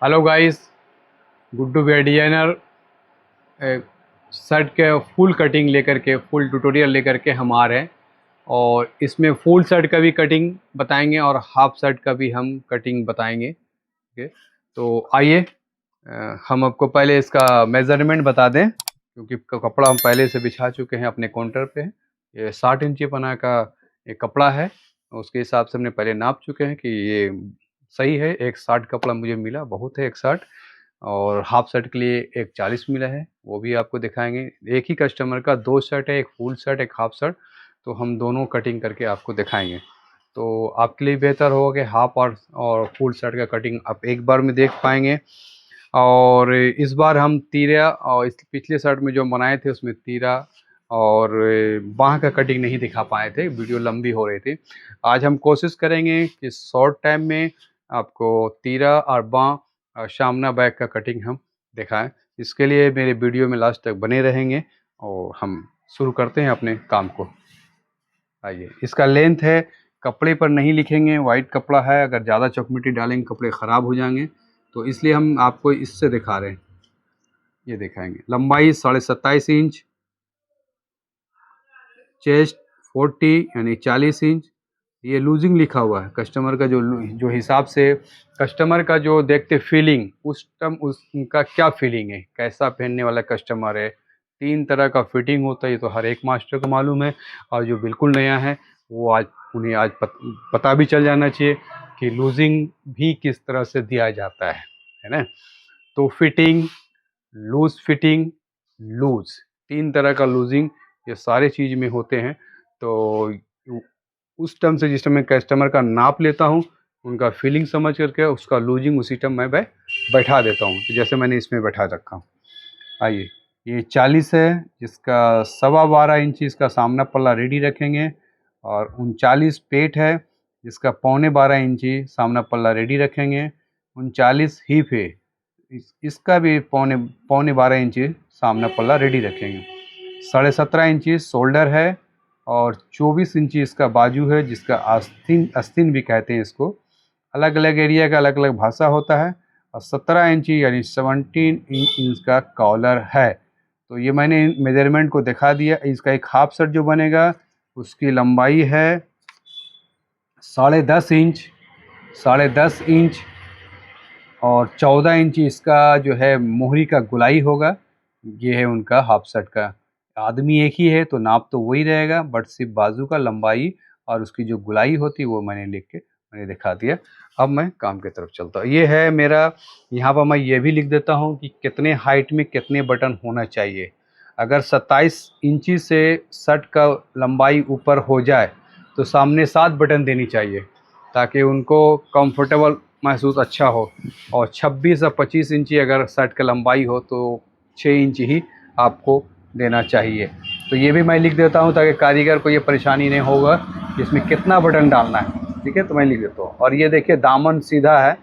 Hello guys, Guddu भैया designer shirt के full cutting लेकर के फुल ट्यूटोरियल लेकर के हम आ रहे हैं। और इसमें फुल शर्ट का भी कटिंग बताएंगे और हाफ शर्ट का भी हम कटिंग बताएंगे। ओके, तो आइए हम आपको पहले इसका मेज़रमेंट बता दें, क्योंकि कपड़ा हम पहले से बिछा चुके हैं अपने काउंटर पे। ये 60 इंची पना का एक कपड़ा है, उसके हिसाब से हमने पहले नाप चुके हैं कि ये सही है। एक 60 कपड़ा मुझे मिला, बहुत है एक 60। और हाफ शर्ट के लिए एक 40 मिला है, वो भी आपको दिखाएंगे। एक ही कस्टमर का 2 शर्ट है, एक फुल शर्ट एक हाफ शर्ट, तो हम दोनों कटिंग करके आपको दिखाएंगे। तो आपके लिए बेहतर होगा कि हाफ और फुल शर्ट का कटिंग आप एक बार में देख पाएंगे। और इस बार हम तीरा, और इस पिछले शर्ट में जो बनाए थे उसमें तीरा और बाह का कटिंग नहीं दिखा पाए थे, वीडियो लंबी हो रही थी। आज हम कोशिश करेंगे कि शॉर्ट टाइम में आपको तीरा और बाह और सामना बैक का कटिंग हम दिखाएं। इसके लिए मेरे वीडियो में लास्ट तक बने रहेंगे और हम शुरू करते हैं अपने काम को। आइए, इसका लेंथ है, कपड़े पर नहीं लिखेंगे, वाइट कपड़ा है, अगर ज़्यादा चॉकमिट्टी डालेंगे कपड़े ख़राब हो जाएंगे, तो इसलिए हम आपको इससे दिखा रहे हैं। ये दिखाएंगे। लंबाई 27.5 इंच, चेस्ट 40 यानी 40 इंच। ये लूजिंग लिखा हुआ है, कस्टमर का जो हिसाब से कस्टमर का जो देखते फीलिंग, उस टाइम उनका क्या फीलिंग है, कैसा पहनने वाला कस्टमर है। 3 तरह का फिटिंग होता है, ये तो हर एक मास्टर को मालूम है। और जो बिल्कुल नया है वो उन्हें आज पता भी चल जाना चाहिए कि लूजिंग भी किस तरह से दिया जाता है ना। तो फिटिंग, लूज फिटिंग, लूज, 3 तरह का लूजिंग ये सारे चीज़ में होते हैं। तो उस टर्म से जिस टाइम मैं कस्टमर का नाप लेता हूँ, उनका फीलिंग समझ करके उसका लूजिंग उसी टाइम मैं बैठा देता हूँ। तो जैसे मैंने इसमें बैठा रखा हूँ। आइए, ये 40 है, जिसका 12.25 इंची इसका सामना पल्ला रेडी रखेंगे। और 39 पेट है, जिसका 12.25 इंची सामना पल्ला रेडी रखेंगे। 39 हिप है, इसका भी पौने पौने 12 इंची सामना पल्ला रेडी रखेंगे। 17.5 इंची शोल्डर है और 24 इंची इसका बाजू है, जिसका आस्तीन आस्तीन भी कहते हैं इसको। अलग अलग एरिया का अलग अलग भाषा होता है। और 17 इंची यानी 17 इंच का कॉलर है। तो ये मैंने मेजरमेंट को दिखा दिया। इसका एक हाफ शर्ट जो बनेगा उसकी लंबाई है 10.5 इंच, 10.5 इंच। और 14 इंची इसका जो है मोहरी का गुलाई होगा। ये है उनका हाफ शर्ट का। आदमी एक ही है तो नाप तो वही रहेगा, बट सिर्फ बाजू का लंबाई और उसकी जो गुलाई होती है वो मैंने लिख के मैंने दिखा दिया। अब मैं काम की तरफ चलता हूँ। ये है मेरा, यहाँ पर मैं ये भी लिख देता हूँ कि कितने हाइट में कितने बटन होना चाहिए। अगर 27 इंची से शर्ट का लंबाई ऊपर हो जाए तो सामने 7 बटन देनी चाहिए, ताकि उनको कंफर्टेबल महसूस अच्छा हो। और 26 और 25 इंची अगर शर्ट का लंबाई हो तो 6 इंच ही आपको देना चाहिए। तो ये भी मैं लिख देता हूँ ताकि कारीगर को ये परेशानी नहीं होगा कि इसमें कितना बटन डालना है। ठीक है, तो मैं लिख देता हूँ। और ये देखिए, दामन सीधा है।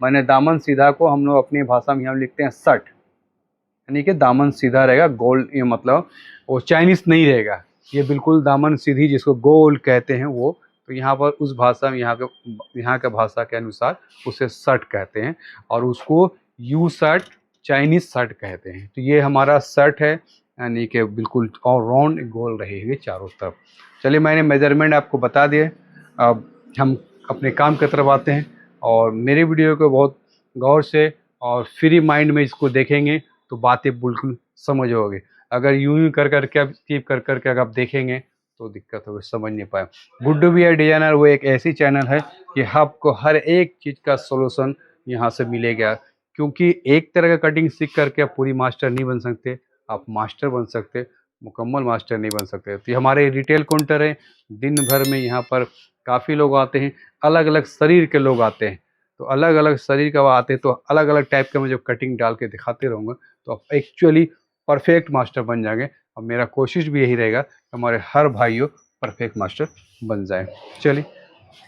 मैंने दामन सीधा को हम लोग अपनी भाषा में हम लिखते हैं शर्ट, यानी कि दामन सीधा रहेगा, गोल, ये मतलब वो चाइनीज नहीं रहेगा। ये बिल्कुल दामन सीधी, जिसको गोल कहते हैं वो। तो यहाँ पर उस भाषा में, यहाँ का भाषा के अनुसार उसे शर्ट कहते हैं। और उसको यू शर्ट, चाइनीज शर्ट कहते हैं। तो ये हमारा शर्ट है, यानी कि बिल्कुल और राउंड गोल रहेगी चारों तरफ। चलिए, मैंने मेजरमेंट आपको बता दिए। अब हम अपने काम की तरफ आते हैं। और मेरे वीडियो को बहुत गौर से और फ्री माइंड में इसको देखेंगे तो बातें बिल्कुल समझ होगी। अगर यूं ही कर करके आप स्किप कर करके अगर आप देखेंगे तो दिक्कत होगी, समझ नहीं पाए। गुड्डू भैया डिजाइनर वो एक ऐसी चैनल है कि आपको हर एक चीज़ का सोल्यूशन यहाँ से मिलेगा। क्योंकि एक तरह का कटिंग सीख करके आप पूरी मास्टर नहीं बन सकते, आप मास्टर बन सकते, मुकम्मल मास्टर नहीं बन सकते। तो ये हमारे रिटेल काउंटर है। दिन भर में यहाँ पर काफ़ी लोग आते हैं, अलग अलग शरीर के लोग आते हैं। तो अलग अलग शरीर का आते हैं, तो अलग अलग टाइप का मैं जब कटिंग डाल के दिखाते रहूँगा तो आप एक्चुअली परफेक्ट मास्टर बन जाएंगे। और मेरा कोशिश भी यही रहेगा कि हमारे हर भाइयों परफेक्ट मास्टर बन जाए। चलिए,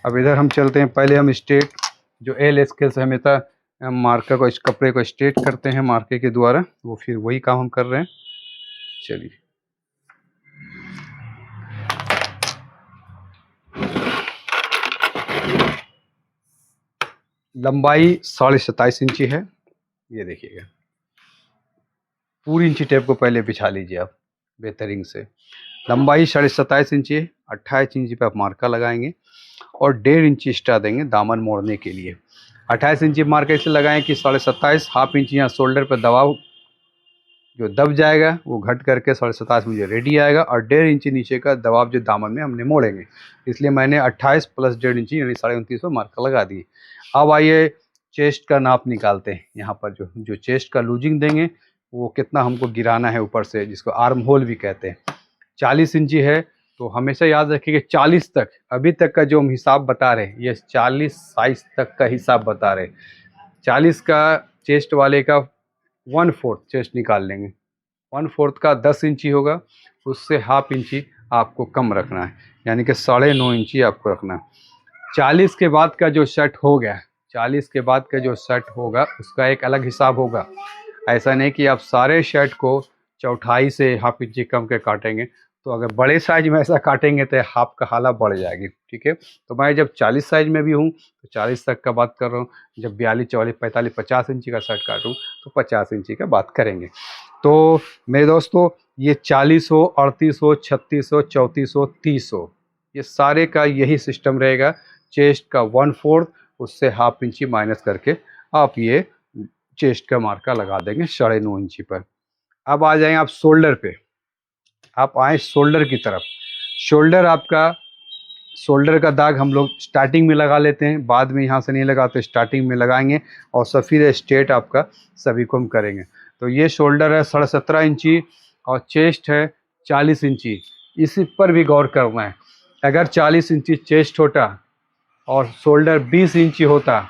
अब इधर हम चलते हैं। पहले हम स्ट्रेट, जो एल स्केल से हमेशा मार्कर को, इस कपड़े को स्ट्रेट करते हैं मार्कर के द्वारा, वो फिर वही काम हम कर रहे हैं। चलिए, लंबाई 27.5 इंची है। ये देखिएगा, पूरी इंची टेप को पहले बिछा लीजिए आप बेहतरीन से। लंबाई 27.5 इंची है, 28 इंची पे आप मार्का लगाएंगे और 1.5 इंची एक्स्ट्रा देंगे दामन मोड़ने के लिए। 28 इंची मार्का इसलिए लगाएं कि 27.5 हाफ इंच यहाँ शोल्डर पर दबाव जो दब जाएगा वो घट करके 27.5 मुझे रेडी आएगा, और 1.5 इंची नीचे का दबाव जो दामन में हमने मोड़ेंगे, इसलिए मैंने 28 प्लस 1.5 इंची यानी 29.5 पर मार्का लगा दी। अब आइए चेस्ट का नाप निकालते हैं। यहाँ पर जो चेस्ट का लूजिंग देंगे वो कितना हमको गिराना है ऊपर से, जिसको आर्म होल भी कहते हैं। 40 इंची है तो हमेशा याद रखिए कि 40 तक, अभी तक का जो हम हिसाब बता रहे हैं ये 40 साइज तक का हिसाब बता रहे हैं। 40 का चेस्ट वाले का 1/4 चेस्ट निकाल लेंगे, 1/4 का 10 इंची होगा, उससे हाफ इंची आपको कम रखना है, यानी कि 9.5 इंची आपको रखना है। 40 के बाद का जो शर्ट हो गया, 40 के बाद का जो शर्ट होगा उसका एक अलग हिसाब होगा। ऐसा नहीं कि आप सारे शर्ट को चौथाई से हाफ इंची कम के काटेंगे, तो अगर बड़े साइज में ऐसा काटेंगे तो हाफ का हाला बढ़ जाएगी। ठीक है, तो मैं जब 40 साइज में भी हूँ तो 40 तक का बात कर रहा हूँ, जब 42, 44, 45, 50 इंची का शर्ट काटूँ तो 50 इंची का बात करेंगे। तो मेरे दोस्तों, ये 40 हो, 38 हो, 36 हो, 34 हो, 30 हो, ये सारे का यही सिस्टम रहेगा। चेस्ट का 1/4, उससे हाफ इंची माइनस करके आप ये चेस्ट का मार्का लगा देंगे 9.5 इंची पर। अब आ जाएंगे आप शोल्डर पे। आप आए शोल्डर की तरफ। शोल्डर का दाग हम लोग स्टार्टिंग में लगा लेते हैं, बाद में यहाँ से नहीं लगाते, स्टार्टिंग में लगाएंगे और फिर स्ट्रेट आपका सभी को हम करेंगे। तो ये शोल्डर है 17.5 इंची और चेस्ट है 40 इंची। इसी पर भी गौर करना है, अगर 40 इंची चेस्ट होता और शोल्डर 20 इंची होता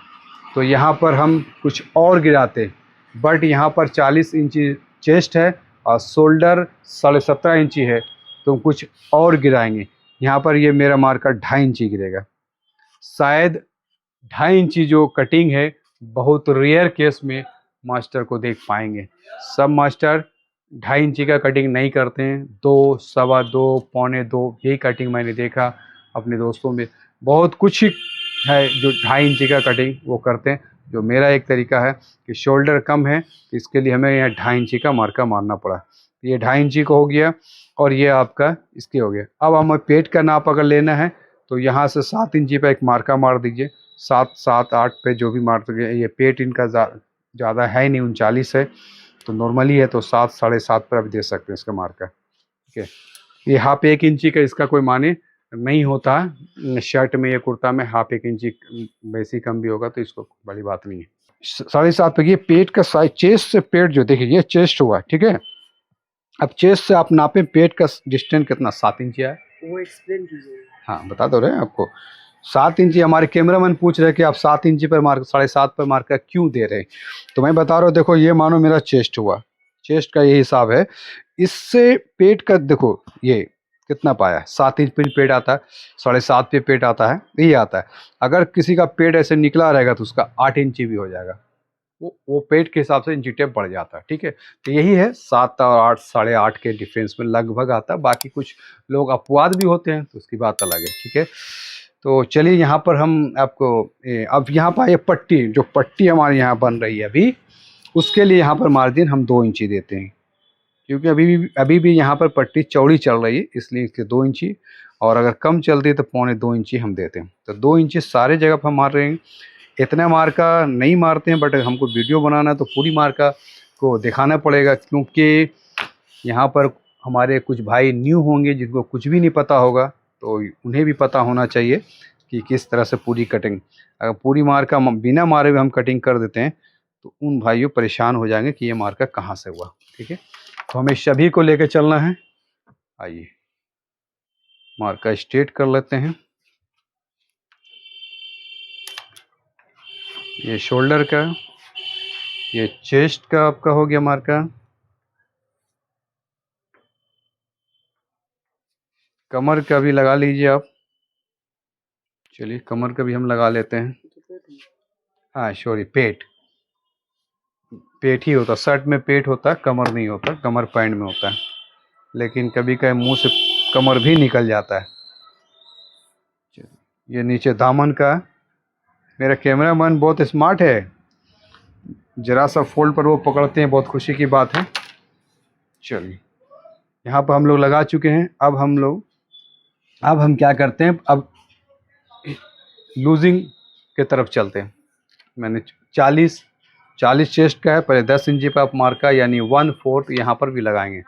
तो यहाँ पर हम कुछ और गिराते, बट यहाँ पर 40 इंची चेस्ट है और शोल्डर 17.5 इंची है तो कुछ और गिराएंगे। यहाँ पर ये मेरा मार्कर 2.5 इंची गिरेगा। शायद 2.5 इंची जो कटिंग है बहुत रेयर केस में मास्टर को देख पाएंगे। सब मास्टर 2.5 इंची का कटिंग नहीं करते हैं, 2, 2.25, 2.25 यही कटिंग मैंने देखा अपने दोस्तों में। बहुत कुछ ही है जो 2.5 इंची का कटिंग वो करते हैं। जो मेरा एक तरीका है कि शोल्डर कम है, इसके लिए हमें यहाँ 2.5 इंची का मार्का मारना पड़ा। ये 2.5 इंची का हो गया और ये आपका इसके हो गया। अब हमें पेट का नाप अगर लेना है तो यहाँ से 7 इंची पे एक मार्का मार दीजिए, 7, 7, 8 पे जो भी मार दीजिए। ये पेट इनका ज़्यादा है नहीं, 39 है तो नॉर्मली है, तो 7, 7.5 पर आप दे सकते हैं इसका मार्का। ठीक है, ये हाफ 1 इंची का इसका कोई माने नहीं होता, शर्ट में या कुर्ता में हाफ 1 इंची वैसे ही कम भी होगा तो इसको बड़ी बात नहीं है। 7.5 पे ये पेट का साइज, चेस्ट से पेट जो देखिए ये चेस्ट हुआ, ठीक है। अब चेस्ट से आप नापें पेट का डिस्टेंस कितना, 7 इंची है, वो एक्सप्लेन कीजिए। हाँ बता दो रहे हैं आपको। 7 इंची, हमारे कैमरामैन पूछ रहे हैं कि आप 7 इंची पर मार्क 7.5 पर मार्का क्यों दे रहे हैं, तो मैं बता रहा हूँ। देखो ये मानो मेरा चेस्ट हुआ, चेस्ट का ये हिसाब है, इससे पेट का देखो ये कितना पाया, 7 इंच पे पेट आता है, 7.5 पे पेट आता है, यही आता है। अगर किसी का पेट ऐसे निकला रहेगा तो उसका 8 इंची भी हो जाएगा, वो पेट के हिसाब से इंची टेप बढ़ जाता है। ठीक है, तो यही है 7 और 8, 8.5 के डिफरेंस में लगभग आता है। बाकी कुछ लोग अपवाद भी होते हैं तो उसकी बात अलग है। ठीक है, तो चलिए यहाँ पर हम आपको अब यहाँ पर ये पट्टी, जो पट्टी हमारे यहाँ बन रही है अभी, उसके लिए यहाँ पर मार्जिन हम 2 इंची देते हैं, क्योंकि अभी भी यहाँ पर पट्टी चौड़ी चल रही है, इसलिए इसके 2 इंची, और अगर कम चलती है तो 1.25 इंची हम देते हैं। तो 2 इंची सारे जगह पर हम मार रहे हैं। इतना मार्का नहीं मारते हैं, बट हमको वीडियो बनाना है तो पूरी मार्का को दिखाना पड़ेगा, क्योंकि यहाँ पर हमारे कुछ भाई न्यू होंगे जिनको कुछ भी नहीं पता होगा, तो उन्हें भी पता होना चाहिए कि किस तरह से पूरी कटिंग। अगर पूरी मार्का बिना मारे हुए हम कटिंग कर देते हैं तो उन भाइयों परेशान हो जाएंगे कि ये मार्का कहाँ से हुआ। ठीक है, तो हमें सभी को लेकर चलना है। आइए मार्का स्ट्रेट कर लेते हैं। ये शोल्डर का, ये चेस्ट का आपका हो गया मार्का। कमर का भी लगा लीजिए आप। चलिए कमर का भी हम लगा लेते हैं। हाँ सॉरी, पेट ही होता, शर्ट में पेट होता है, कमर नहीं होता, कमर पैंट में होता है, लेकिन कभी कभी मुंह से कमर भी निकल जाता है। ये नीचे दामन का मेरा कैमरामैन बहुत स्मार्ट है, जरा सा फोल्ड पर वो पकड़ते हैं, बहुत खुशी की बात है। चलिए यहाँ पर हम लोग लगा चुके हैं। अब हम क्या करते हैं, अब लूजिंग के तरफ चलते हैं। मैंने 40 चेस्ट का है, पहले 10 इंची पर आप मार्का यानी 1/4 यहाँ पर भी लगाएंगे।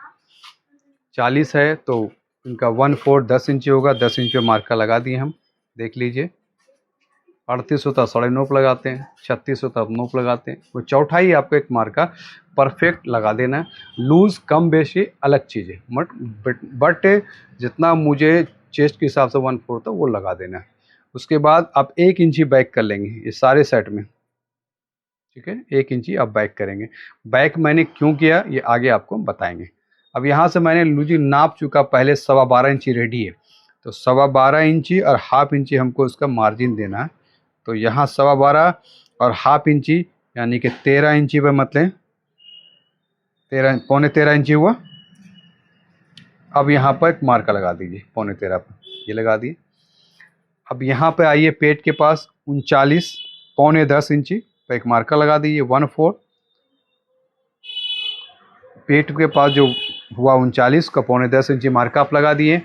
40 है तो इनका 1/4 10 इंची होगा, 10 इंच पे मार्का लगा दिए हम। देख लीजिए 38 होता 9.5 लगाते हैं, 36 होता 9 लगाते हैं। वो चौथाई आपको एक मार्का परफेक्ट लगा देना है। लूज़ कम बेशी अलग चीज़ है, बट जितना मुझे चेस्ट के हिसाब से 1/4 था वो लगा देना है। उसके बाद आप 1 इंची बैक कर लेंगे ये सारे सेट में, ठीक है। 1 इंची आप बैक करेंगे। बैक मैंने क्यों किया ये आगे आपको बताएंगे। अब यहाँ से मैंने लूजिंग नाप चुका, पहले 12.25 इंची रेडी है, तो 12.25 इंची और हाफ इंची हमको उसका मार्जिन देना है। तो यहाँ 12.25 और हाफ इंची यानी कि 13 इंची पर मतलब 13 इंची हुआ। अब यहाँ पर एक मार्का लगा दीजिए 13.25 पर, ये लगा दिए। अब यहाँ पे आइए पेट के पास 39 इंची पर एक मार्का लगा दीजिए 1/4। पेट के पास जो हुआ 39 का 10.25 इंची मार्का आप लगा दिए।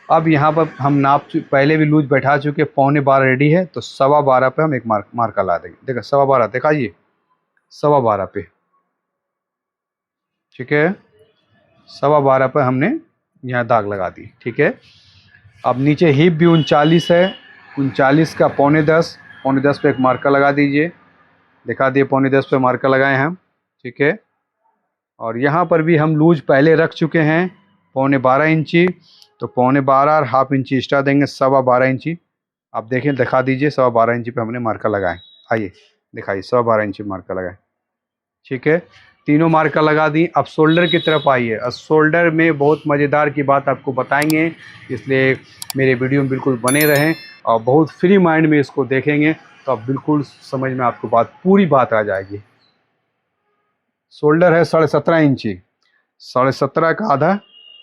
अब यहाँ पर हम पहले भी लूज बैठा चुके, 12.25 रेडी है, तो 12.25 पे हम एक मार्का ला देंगे। देखो 12.25 दिखाइए, 12.25 पे, ठीक है। 12.25 पे हमने यहाँ दाग लगा दी, ठीक है। अब नीचे हिप भी 39 है, 39 का 10.25 पे एक मार्का लगा दीजिए। दिखा दिए 10.25 पे मार्का लगाए हम, ठीक है। और यहाँ पर भी हम लूज पहले रख चुके हैं 12.25 इंची, तो 12.25 और हाफ इंची एक्स्ट्रा देंगे 12.25 इंची। आप देखें, दिखा दीजिए 12.25 इंची पे हमने मार्का लगाए। आइए दिखाइए 12.25 इंची मार्का लगाए, ठीक है। तीनों मार्का लगा दी। अब शोल्डर की तरफ आइए। अब शोल्डर में बहुत मज़ेदार की बात आपको बताएंगे, इसलिए मेरे वीडियो में बिल्कुल बने रहें और बहुत फ्री माइंड में इसको देखेंगे तो आप बिल्कुल समझ में आपको पूरी बात आ जाएगी। शोल्डर है 17.5 इंची, 17.5 का आधा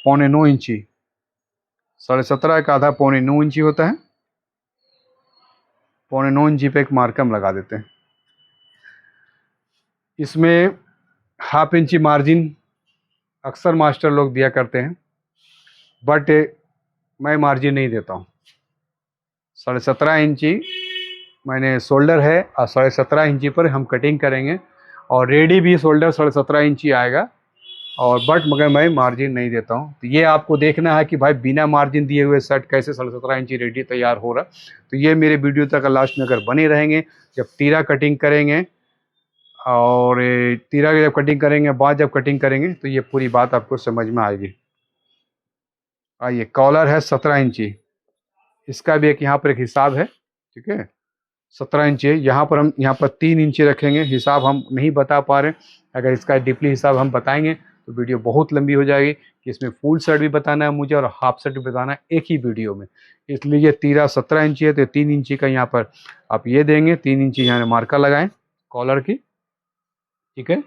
8.25 इंची, 17.5 का आधा 8.25 इंची होता है। 8.25 इंची पे एक मार्का हम लगा देते हैं। इसमें हाफ इंची मार्जिन अक्सर मास्टर लोग दिया करते हैं, बट मैं मार्जिन नहीं देता हूँ। 17.5 इंची मैंने शोल्डर है और 17.5 इंची पर हम कटिंग करेंगे, और रेडी भी शोल्डर 17.5 इंची आएगा, और मगर मैं मार्जिन नहीं देता हूँ। तो ये आपको देखना है कि भाई बिना मार्जिन दिए हुए शर्ट कैसे 17.5 इंची रेडी तैयार हो रहा। तो ये मेरे वीडियो तक लास्ट में अगर बने रहेंगे, जब तीरा कटिंग करेंगे और तीरा जब कटिंग करेंगे, बाद जब कटिंग करेंगे, तो ये पूरी बात आपको समझ में आएगी। आइए, कॉलर है 17 इंची, इसका भी एक यहाँ पर एक हिसाब है, ठीक है। 17 इंची है, यहाँ पर हम 3 इंची रखेंगे। हिसाब हम नहीं बता पा रहे, अगर इसका डीपली हिसाब हम बताएंगे तो वीडियो बहुत लंबी हो जाएगी, कि इसमें फुल शर्ट भी बताना है मुझे और हाफ शर्ट भी बताना है एक ही वीडियो में। इसलिए ये तीरा 17 इंची है, तो 3 इंची का यहाँ पर आप ये देंगे, 3 इंची यहाँ मार्का लगाएं कॉलर की, ठीक है।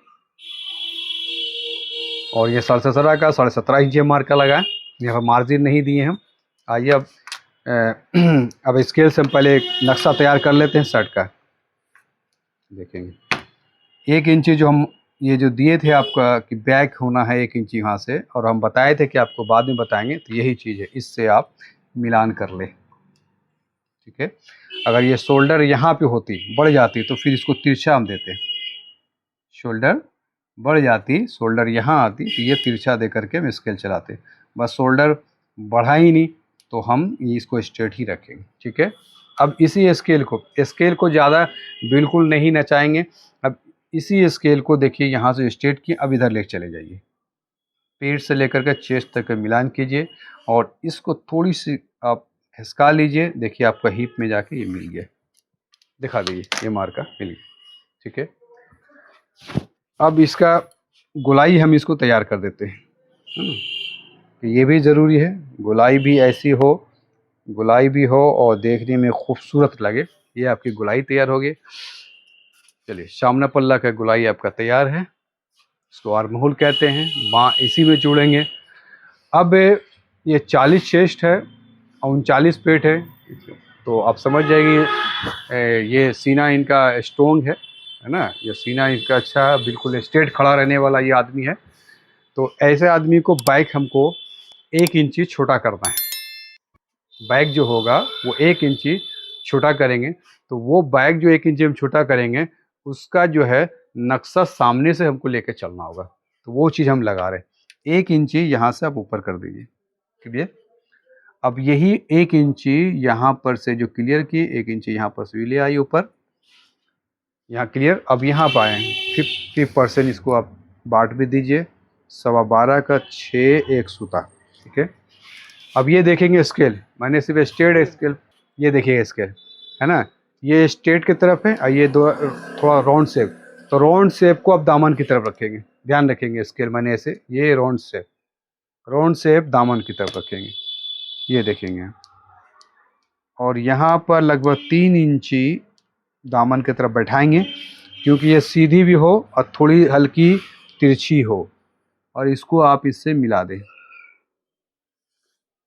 और ये 17.5 का 17.5 इंची मार्का लगाएं, यहाँ पर मार्जिन नहीं दिए हम। आइए अब स्केल से हम पहले एक नक्शा तैयार कर लेते हैं शर्ट का। देखेंगे 1 इंची जो हम ये जो दिए थे आपका कि बैक होना है 1 इंची वहाँ से, और हम बताए थे कि आपको बाद में बताएंगे, तो यही चीज़ है, इससे आप मिलान कर ले, ठीक है। अगर ये शोल्डर यहाँ पे होती, बढ़ जाती, तो फिर इसको तिरछा हम देते। शोल्डर बढ़ जाती, शोल्डर यहाँ आती, तो ये तिरछा दे करके हम स्केल चलाते। बस शोल्डर बढ़ा ही नहीं तो हम इसको स्ट्रेट ही रखेंगे, ठीक है। अब इसी स्केल को ज़्यादा बिल्कुल नहीं नचाएंगे। अब इसी स्केल को देखिए यहाँ से स्ट्रेट किए, अब इधर लेके चले जाइए, पेट से लेकर के चेस्ट तक मिलान कीजिए, और इसको थोड़ी सी आप खिसका लीजिए। देखिए आपका हिप में जाके ये मिल गया, दिखा दीजिए, ये मार्का मिल गया, ठीक है। अब इसका गोलाई हम इसको तैयार कर देते हैं, तो ये भी ज़रूरी है, गोलाई भी ऐसी हो, गोलाई भी हो और देखने में खूबसूरत लगे। ये आपकी गोलाई तैयार होगी। चलिए, सामने पल्ला का गोलाई आपका तैयार है, इसको आर्म होल कहते हैं, बाँ इसी में जोड़ेंगे। अब ये 40 चेस्ट है और 39 पेट है, तो आप समझ जाएंगे ये सीना इनका स्ट्रोंग है ना, ये सीना इनका अच्छा बिल्कुल स्ट्रेट खड़ा रहने वाला ये आदमी है। तो ऐसे आदमी को बाइक हमको 1 इंची छोटा करना है। बाइक जो होगा वो 1 इंची छोटा करेंगे, तो वो बाइक जो 1 इंची हम छोटा करेंगे उसका जो है नक्शा सामने से हमको लेके चलना होगा। तो वो चीज़ हम लगा रहे हैं। 1 इंची यहाँ से आप ऊपर कर दीजिए, क्लियर। अब यही 1 इंची यहाँ पर से जो क्लियर की, 1 इंची यहाँ पर से भी ले आई ऊपर, यहाँ क्लियर। अब यहाँ पर आए 50% इसको आप बांट भी दीजिए, 12.25 का 6 एक सूता, ठीक है। अब ये देखेंगे स्केल, मैंने सिर्फ स्ट्रेट स्केल, ये देखिएगा स्केल है ना, ये स्ट्रेट की तरफ है और ये दो थोड़ा राउंड शेप। तो राउंड शेप को आप दामन की तरफ रखेंगे, ध्यान रखेंगे स्केल मैंने ऐसे, ये राउंड शेप दामन की तरफ रखेंगे, ये देखेंगे। और यहाँ पर लगभग 3 इंची दामन की तरफ बैठाएंगे, क्योंकि ये सीधी भी हो और थोड़ी हल्की तिरछी हो, और इसको आप इससे मिला दें,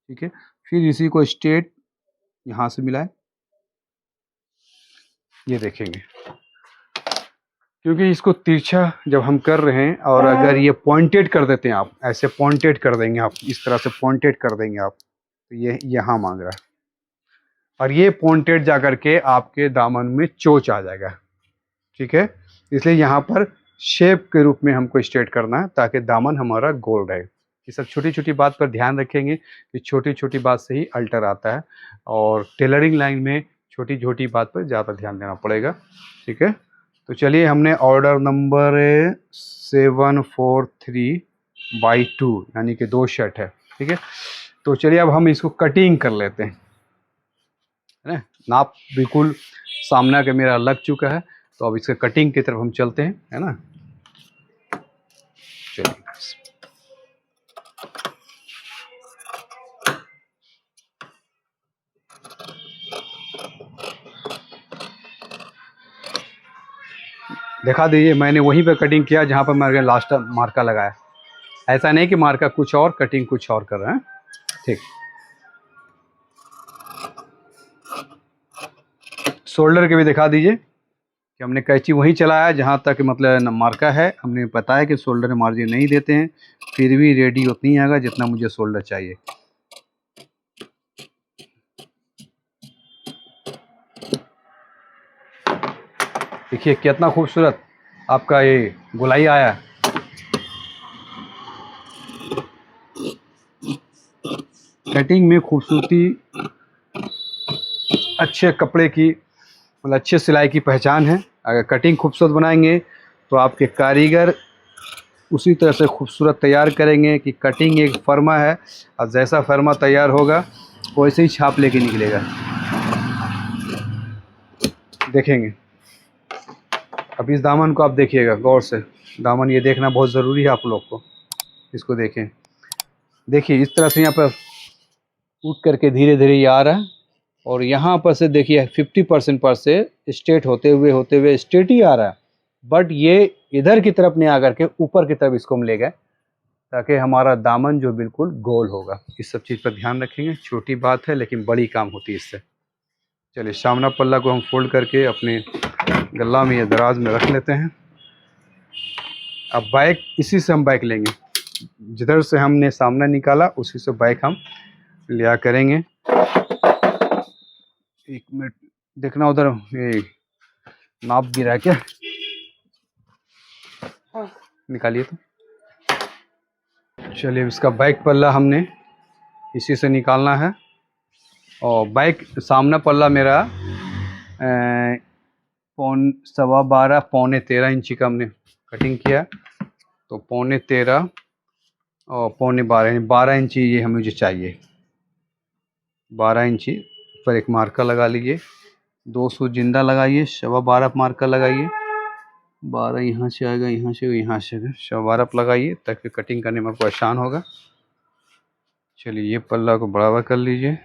ठीक है। फिर इसी को स्ट्रेट यहाँ से मिलाएं, ये देखेंगे। क्योंकि इसको तिरछा जब हम कर रहे हैं, और अगर ये पॉइंटेड कर देते हैं आप, ऐसे पॉइंटेड कर देंगे आप, इस तरह से पॉइंटेड कर देंगे आप, तो ये यहाँ मांग रहा है, और ये पॉइंटेड जा करके आपके दामन में चोच आ जाएगा, ठीक है। इसलिए यहाँ पर शेप के रूप में हमको स्ट्रेट करना है, ताकि दामन हमारा गोल रहे। ये सब छोटी छोटी बात पर ध्यान रखेंगे कि छोटी छोटी बात से ही अल्टर आता है, और टेलरिंग लाइन में छोटी छोटी बात पर ज़्यादा ध्यान देना पड़ेगा, ठीक है। तो चलिए, हमने ऑर्डर नंबर 743/2 यानी कि 2 शर्ट है, ठीक है। तो चलिए अब हम इसको कटिंग कर लेते हैं, है ना। नाप बिल्कुल सामना के मेरा लग चुका है, तो अब इसके कटिंग की तरफ हम चलते हैं, है ना। चलिए, दिखा दीजिए, मैंने वहीं पे कटिंग किया जहाँ पर मैंने लास्ट मार्का लगाया। ऐसा नहीं कि मार्का कुछ और, कटिंग कुछ और कर रहे हैं, ठीक। शोल्डर के भी दिखा दीजिए कि हमने कैंची वहीं चलाया जहाँ तक मतलब मार्का है। हमने पता है कि शोल्डर में मार्जिन नहीं देते हैं, फिर भी रेडी उतनी आएगा जितना मुझे शोल्डर चाहिए। देखिए कितना खूबसूरत आपका ये गोलाई आया। कटिंग में खूबसूरती अच्छे कपड़े की, मतलब अच्छे सिलाई की पहचान है। अगर कटिंग खूबसूरत बनाएंगे तो आपके कारीगर उसी तरह से खूबसूरत तैयार करेंगे कि कटिंग एक फर्मा है, और जैसा फर्मा तैयार होगा वैसे ही छाप लेके निकलेगा। देखेंगे, अब इस दामन को आप देखिएगा गौर से, दामन ये देखना बहुत ज़रूरी है आप लोग को। इसको देखें, देखिए इस तरह से यहाँ पर उठ करके धीरे धीरे ये आ रहा है, और यहाँ पर से देखिए 50% पर से स्ट्रेट होते हुए स्ट्रेट ही आ रहा है, बट ये इधर की तरफ नहीं आकर के ऊपर की तरफ इसको हम ले गए, ताकि हमारा दामन जो बिल्कुल गोल होगा। इस सब चीज़ पर ध्यान रखेंगे, छोटी बात है लेकिन बड़ी काम होती है इससे। चलिए, सामना पल्ला को हम फोल्ड करके अपने गला में या दराज में रख लेते हैं। अब बैक, इसी से हम बैक लेंगे, जिधर से हमने सामना निकाला उसी से बैक हम लिया करेंगे। 1 मिनट देखना, उधर ये नाप गिरा क्या, निकालिए तो। चलिए, इसका बैक पल्ला हमने इसी से निकालना है, और बैक सामना पल्ला मेरा 12.25 पौने 13 इंची का हमने कटिंग किया। तो पौने 13 और पौने 12 इंची ये हमें मुझे चाहिए। 12 इंची पर एक मार्का लगा लीजिए, 2 सूत जिंदा लगाइए, 12.25 मार्का लगाइए, 12 यहाँ से आएगा, यहाँ से यहाँ से 12.25 लगाइए, ताकि कटिंग करने में आपको आसान होगा। चलिए, ये पल्ला को बराबर कर लीजिए।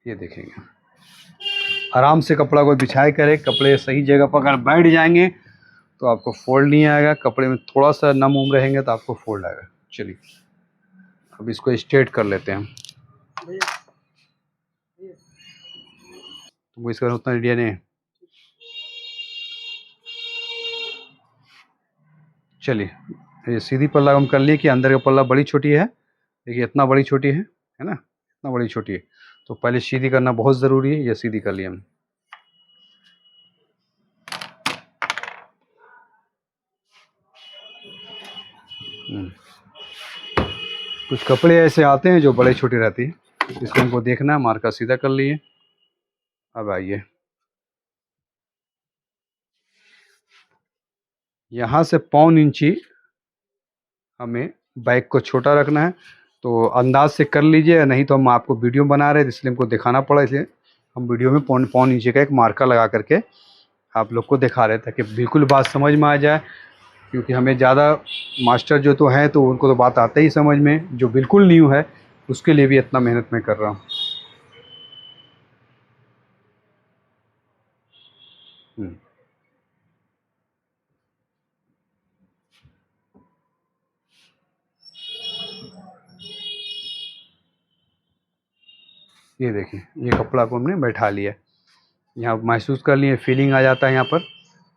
ये देखेंगे, आराम से कपड़ा को बिछाए करें, कपड़े सही जगह पर अगर बैठ जाएंगे तो आपको फोल्ड नहीं आएगा। कपड़े में थोड़ा सा नम उम रहेंगे तो आपको फोल्ड आएगा। चलिए अब इसको स्ट्रेट कर लेते हैं हम। तुमको इसका उतना आइडिया नहीं है। चलिए ये सीधी पल्ला हम कर लिए कि अंदर का पल्ला बड़ी छोटी है, देखिए इतना बड़ी छोटी है ना, इतना बड़ी छोटी है, तो पहले सीधी करना बहुत ज़रूरी है। ये सीधी कर लिया हम। कुछ कपड़े ऐसे आते हैं जो बड़े छोटे रहती है, इसको हमको देखना है। मार्का सीधा कर लिए। अब आइए यहाँ से 1.25 इंची हमें बैक को छोटा रखना है, तो अंदाज से कर लीजिए, नहीं तो हम आपको वीडियो बना रहे थे इसलिए हमको दिखाना पड़ा, इसलिए हम वीडियो में 1.25 इंची का एक मार्का लगा करके आप लोग को दिखा रहे थे कि बिल्कुल बात समझ में आ जाए। क्योंकि हमें ज़्यादा मास्टर जो तो हैं तो उनको तो बात आते ही समझ में, जो बिल्कुल न्यू है उसके लिए भी इतना मेहनत मैं कर रहा हूँ। ये देखिए ये कपड़ा को हमने बैठा लिया, यहाँ महसूस कर लिए, फीलिंग आ जाता है यहाँ पर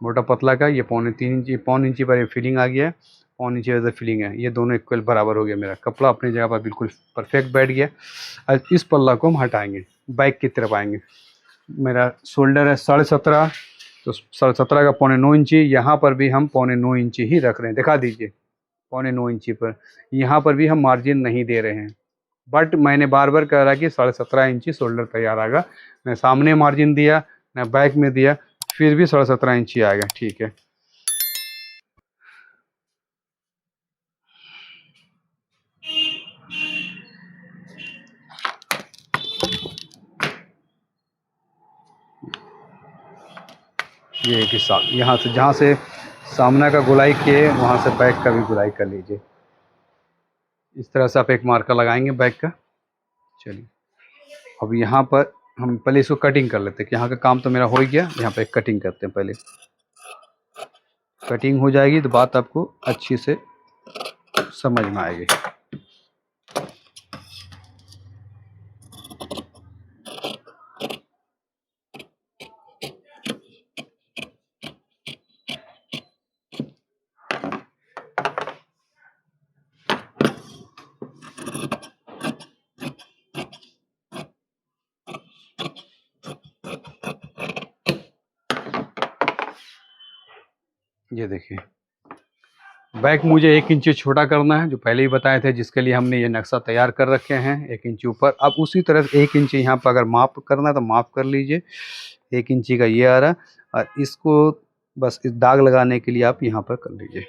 मोटा पतला का। ये 3.25 इंची 1.25 इंची पर ये फीलिंग आ गया है, 1.25 इंची वैसे फीलिंग है। ये दोनों इक्वल बराबर हो गया, मेरा कपड़ा अपनी जगह पर बिल्कुल परफेक्ट बैठ गया। अब इस पल्ला को हम हटाएंगे, बैक की तरफ आएंगे। मेरा शोल्डर है 17.5, तो 17.5 का 9.25 इंची, यहाँ पर भी हम 9.25 इंची ही रख रहे हैं। दिखा दीजिए 9.25 इंची पर, यहाँ पर भी हम मार्जिन नहीं दे रहे हैं। बट मैंने बार बार कह रहा कि 17.5 इंची शोल्डर तैयार आएगा, मैं सामने मार्जिन दिया ना बैक में दिया, फिर भी 17.5 इंची आएगा। ठीक है, ये एक हिस्सा यहाँ से, जहाँ से सामना का गुलाई किए वहाँ से बैक का भी गुलाई कर लीजिए। इस तरह से आप एक मार्कर लगाएंगे बैक का। चलिए अब यहाँ पर हम पहले इसको कटिंग कर लेते हैं कि यहाँ का काम तो मेरा हो ही गया। यहाँ पे एक कटिंग करते हैं, पहले कटिंग हो जाएगी तो बात आपको अच्छी से समझ में आएगी। ये देखिए बैक मुझे 1 इंची छोटा करना है, जो पहले ही बताए थे, जिसके लिए हमने ये नक्शा तैयार कर रखे हैं 1 इंची ऊपर। अब उसी तरह से 1 इंची यहाँ पर अगर माप करना है तो माप कर लीजिए। 1 इंची का ये आ रहा है, और इसको बस इस दाग लगाने के लिए आप यहाँ पर कर लीजिए।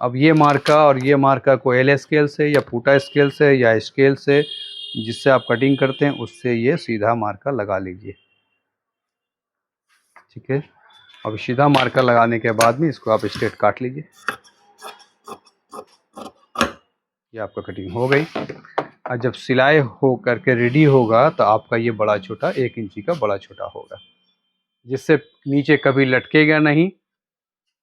अब ये मार्का और ये मार्का को एल स्केल से या फूटा स्केल से या स्केल से, जिससे आप कटिंग करते हैं उससे ये सीधा मार्का लगा लीजिए। ठीक है, अब सीधा मार्का लगाने के बाद में इसको आप स्ट्रेट काट लीजिए। ये आपका कटिंग हो गई। और जब सिलाई हो करके रेडी होगा तो आपका ये बड़ा छोटा 1 इंची का बड़ा छोटा होगा, जिससे नीचे कभी लटकेगा नहीं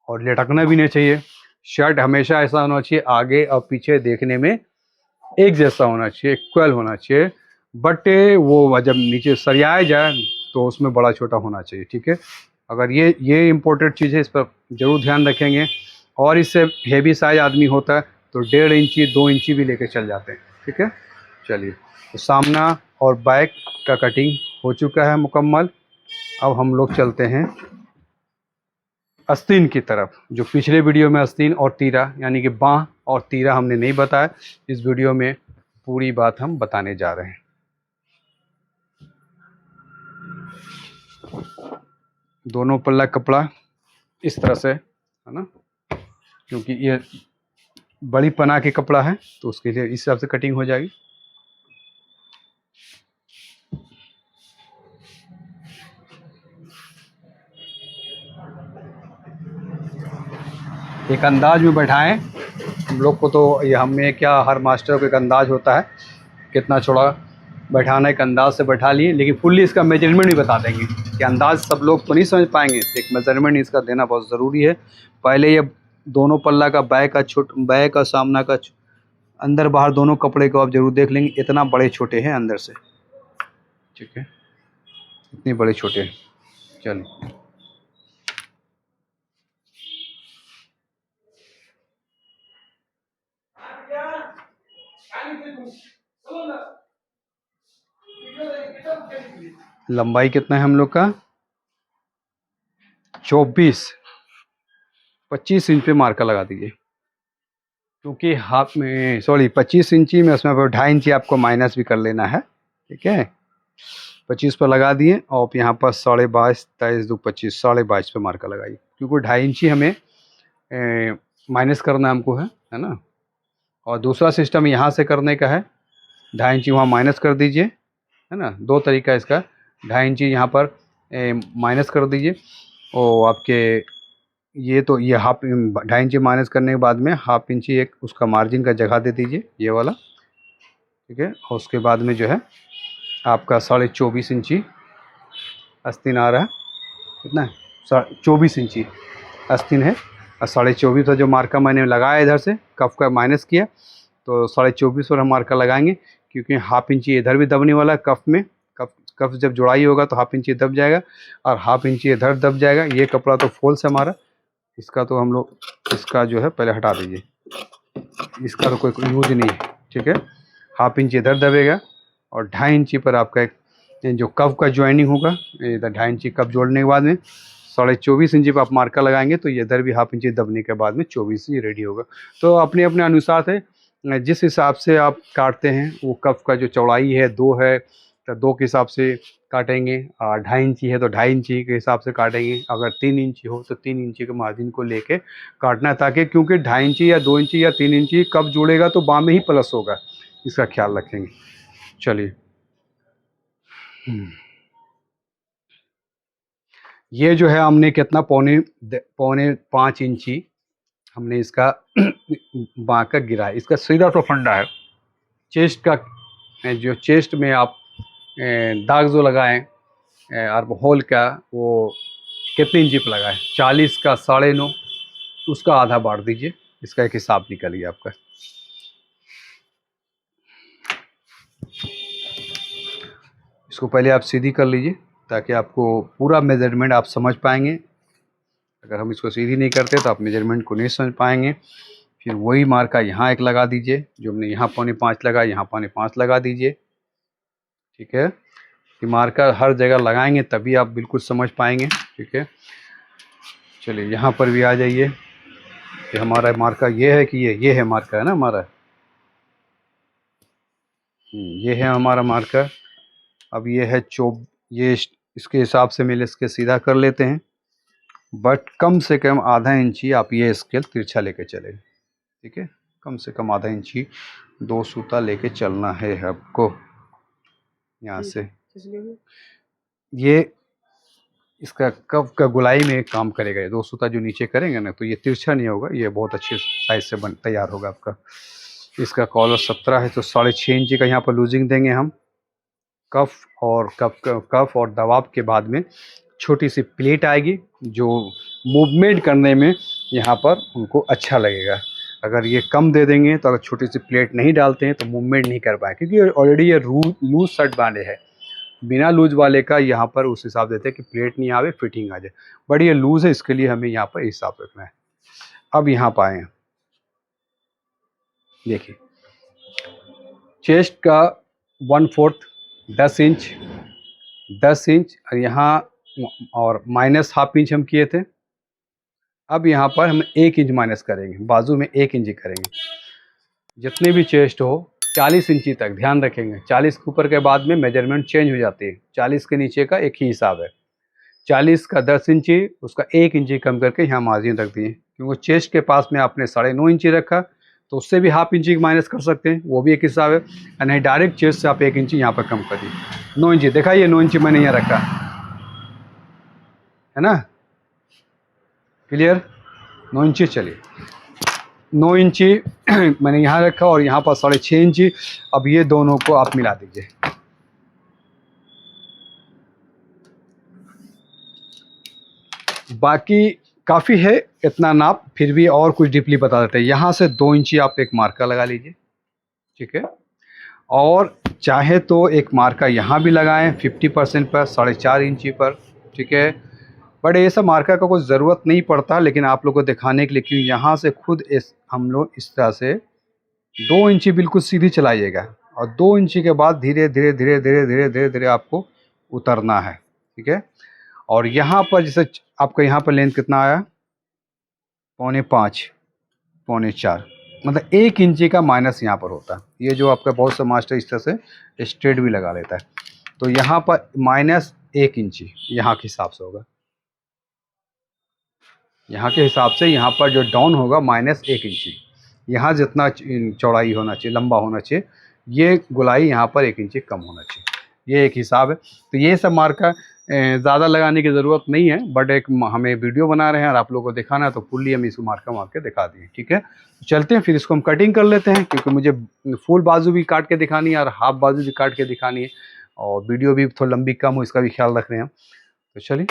और लटकना भी नहीं चाहिए। शर्ट हमेशा ऐसा होना चाहिए, आगे और पीछे देखने में एक जैसा होना चाहिए, इक्वल होना चाहिए। बट वो जब नीचे सरियाया जाए तो उसमें बड़ा छोटा होना चाहिए। ठीक है, अगर ये इम्पोर्टेंट चीज़ है, इस पर ज़रूर ध्यान रखेंगे। और इससे हेवी साइज आदमी होता है तो 1.5 इंची 2 इंची भी लेके चल जाते हैं। ठीक है, चलिए तो सामना और बैक का कटिंग हो चुका है मुकम्मल। अब हम लोग चलते हैं आस्तीन की तरफ। जो पिछले वीडियो में आस्तीन और तीरा यानी कि बाँह और तीरा हमने नहीं बताया, इस वीडियो में पूरी बात हम बताने जा रहे हैं। दोनों पल्ला कपड़ा इस तरह से है ना, क्योंकि ये बड़ी पना के कपड़ा है तो उसके लिए इस हिसाब से कटिंग हो जाएगी। एक अंदाज में बैठाएं। हम लोग को तो ये हमें क्या, हर मास्टर को एक अंदाज होता है कितना चौड़ा बैठाना, एक अंदाज से बैठा लिए, लेकिन फुल्ली इसका मेजरमेंट भी बता देंगे कि अंदाज सब लोग तो नहीं समझ पाएंगे, एक मेजरमेंट इसका देना बहुत ज़रूरी है। पहले ये दोनों पल्ला का बैक का सामना का अंदर बाहर दोनों कपड़े को आप जरूर देख लेंगे, इतना बड़े छोटे हैं अंदर से, ठीक है, इतने बड़े छोटे हैं। चलिए लंबाई कितना है हम लोग का, 25 इंच पे मार्कर लगा दीजिए, क्योंकि हाफ में 25 इंची में, उसमें 2.5 इंची आपको माइनस भी कर लेना है, ठीक है। 25 पर लगा दिए और यहाँ पर 22.5, 23 2 25, 22.5 पे मार्कर लगाइए, क्योंकि 2.5 इंची हमें माइनस करना हमको है ना। और दूसरा सिस्टम यहाँ से करने का है, 2.5 इंची वहाँ माइनस कर दीजिए, है ना। दो तरीका इसका, 2.5 इंची यहाँ पर माइनस कर दीजिए, और आपके ये तो ये 2.5 इंची माइनस करने के बाद में 1/2 इंची एक उसका मार्जिन का जगह दे दीजिए, ये वाला, ठीक है। और उसके बाद में जो है आपका 24.5 इंची आस्तीन आ रहा है, कितना है, 24 इंची आस्तीन है, और 24.5 का जो मार्का मैंने लगाया इधर से कफ का माइनस किया, तो 24.5 पर हम मार्का लगाएंगे, क्योंकि 1/2 इंची इधर भी दबने वाला है कफ में, कफ जब जुड़ाई होगा तो 1/2 इंची दब जाएगा, और 1/2 इंची इधर दब जाएगा। ये कपड़ा तो फॉल्स है हमारा, इसका तो हम लोग इसका जो है पहले हटा दीजिए, इसका तो कोई यूज नहीं है, ठीक है। 1/2 इंची इधर दबेगा, और 2.5 इंची पर आपका एक जो कफ का ज्वाइनिंग होगा, इधर 2.5 इंची कफ जोड़ने के बाद में 24.5 इंची पर आप मार्कर लगाएंगे, तो ये इधर भी 1/2 इंची दबने के बाद में 24 ही रेडी होगा। तो अपने अपने अनुसार से जिस हिसाब से आप काटते हैं, वो कफ का जो चौड़ाई है 2 है तो 2 के हिसाब से काटेंगे, और 2.5 इंची है तो 2.5 इंची के हिसाब से काटेंगे, अगर 3 इंची हो तो 3 इंची के मार्जिन को लेके काटना है, ताकि क्योंकि 2.5 इंची या 2 इंची या 3 इंची कब जुड़ेगा तो बाँ में ही प्लस होगा, इसका ख्याल रखेंगे। चलिए ये जो है हमने कितना, 5.25 इंची हमने इसका बाँ का गिरा है, इसका सीधा तो फंडा है। चेस्ट का जो चेस्ट में आप दाग जो लगाएं और होल का, वो कितने इंची पर लगाएं, 40 का 9.5, उसका आधा बांट दीजिए, इसका एक हिसाब निकलिए आपका। इसको पहले आप सीधी कर लीजिए, ताकि आपको पूरा मेजरमेंट आप समझ पाएंगे। अगर हम इसको सीधी नहीं करते तो आप मेजरमेंट को नहीं समझ पाएंगे। फिर वही मार्का यहाँ एक लगा दीजिए, जो हमने यहाँ 5.25 लगा, यहाँ 5.25 लगा दीजिए, ठीक है। कि मार्कर हर जगह लगाएंगे तभी आप बिल्कुल समझ पाएंगे, ठीक है। चलिए यहाँ पर भी आ जाइए, कि हमारा मार्का ये है, कि ये है मार्का, है ना हमारा, ये है हमारा मार्कर। अब ये है ये इसके हिसाब से मिले, इसके सीधा कर लेते हैं, बट कम से कम आधा इंची आप ये स्केल तिरछा लेके चले, ठीक है। कम से कम आधा इंची 2 सूता लेके चलना है आपको यहाँ से। ये इसका कफ का गुलाई में काम करेगा, ये 2 सूता जो नीचे करेंगे ना, तो ये तिरछा नहीं होगा, ये बहुत अच्छे साइज से तैयार होगा आपका। इसका कॉलर 17 है, तो 6.5 इंची का यहाँ पर लूजिंग देंगे हम। कफ और दबाव के बाद में छोटी सी प्लेट आएगी, जो मूवमेंट करने में यहाँ पर उनको अच्छा लगेगा। अगर ये कम दे देंगे तो अगर छोटी सी प्लेट नहीं डालते हैं तो मूवमेंट नहीं कर पाए, क्योंकि ऑलरेडी ये लूज शर्ट बांधे है। बिना लूज वाले का यहाँ पर उस हिसाब देते हैं कि प्लेट नहीं आवे, फिटिंग आ जाए, बट ये लूज है, इसके लिए हमें यहाँ पर हिसाब रखना है। अब यहाँ पर आए, देखिए चेस्ट का 1/4 10 इंच, 10 इंच, और यहाँ और माइनस ½ इंच हम किए थे। अब यहाँ पर हम 1 इंच माइनस करेंगे, बाजू में 1 इंच करेंगे। जितने भी चेस्ट हो 40 इंची तक ध्यान रखेंगे। 40 के ऊपर के बाद में मेजरमेंट चेंज हो जाती है, 40 के नीचे का एक ही हिसाब है। 40 का 10 इंची, उसका 1 इंची कम करके यहाँ मार्जिन रख दिए, क्योंकि चेस्ट के पास में आपने 9.5 इंची रखा, तो उससे भी ½ इंची माइनस कर सकते हैं, वो भी एक हिसाब है। और नहीं, डायरेक्ट चेस्ट से आप 1 इंची यहाँ पर कम कर दिए, 9 इंची। देखा, ये 9 इंची मैंने यहाँ रखा है ना, क्लियर, 9 इंची। चलिए 9 इंची मैंने यहाँ रखा, और यहाँ पर 6.5 इंची। अब ये दोनों को आप मिला दीजिए, बाकी काफ़ी है इतना नाप, फिर भी और कुछ डीपली बता देते हैं। यहाँ से 2 इंची आप एक मार्कर लगा लीजिए, ठीक है। और चाहे तो एक मार्का यहाँ भी लगाएं 50% पर 4.5 इंची पर, ठीक है। बट ये सब मार्का का कोई ज़रूरत नहीं पड़ता, लेकिन आप लोग को दिखाने के लिए, क्योंकि यहाँ से खुद हम लोग इस तरह से 2 इंची बिल्कुल सीधी चलाइएगा और 2 इंची के बाद धीरे धीरे धीरे धीरे धीरे धीरे धीरे आपको उतरना है, ठीक है। और यहाँ पर जैसे आपका यहाँ पर लेंथ कितना आया, 5.25 4.25, मतलब 1 इंची का माइनस यहाँ पर होता है। ये जो आपका बहुत सा मास्टर इस तरह से स्ट्रेट भी लगा लेता है, तो यहाँ पर -1 इंची यहाँ के हिसाब से होगा, यहाँ के हिसाब से यहाँ पर जो डाउन होगा -1 इंची, यहाँ जितना चौड़ाई होना चाहिए, लंबा होना चाहिए, ये गोलाई यहाँ पर 1 इंची कम होना चाहिए। ये एक हिसाब है। तो ये सब मार्का ज़्यादा लगाने की ज़रूरत नहीं है, बट एक हमें वीडियो बना रहे हैं और आप लोगों को दिखाना है, तो फुल्ली हम इसको मार्का मार के दिखा दिए, ठीक है। चलते हैं फिर इसको हम कटिंग कर लेते हैं, क्योंकि मुझे फुल बाजू भी काट के दिखानी है और हाफ बाजू भी काट के दिखानी है, और वीडियो भी थोड़ी लंबी कम हो इसका भी ख्याल रख रहे हैं हम। तो चलिए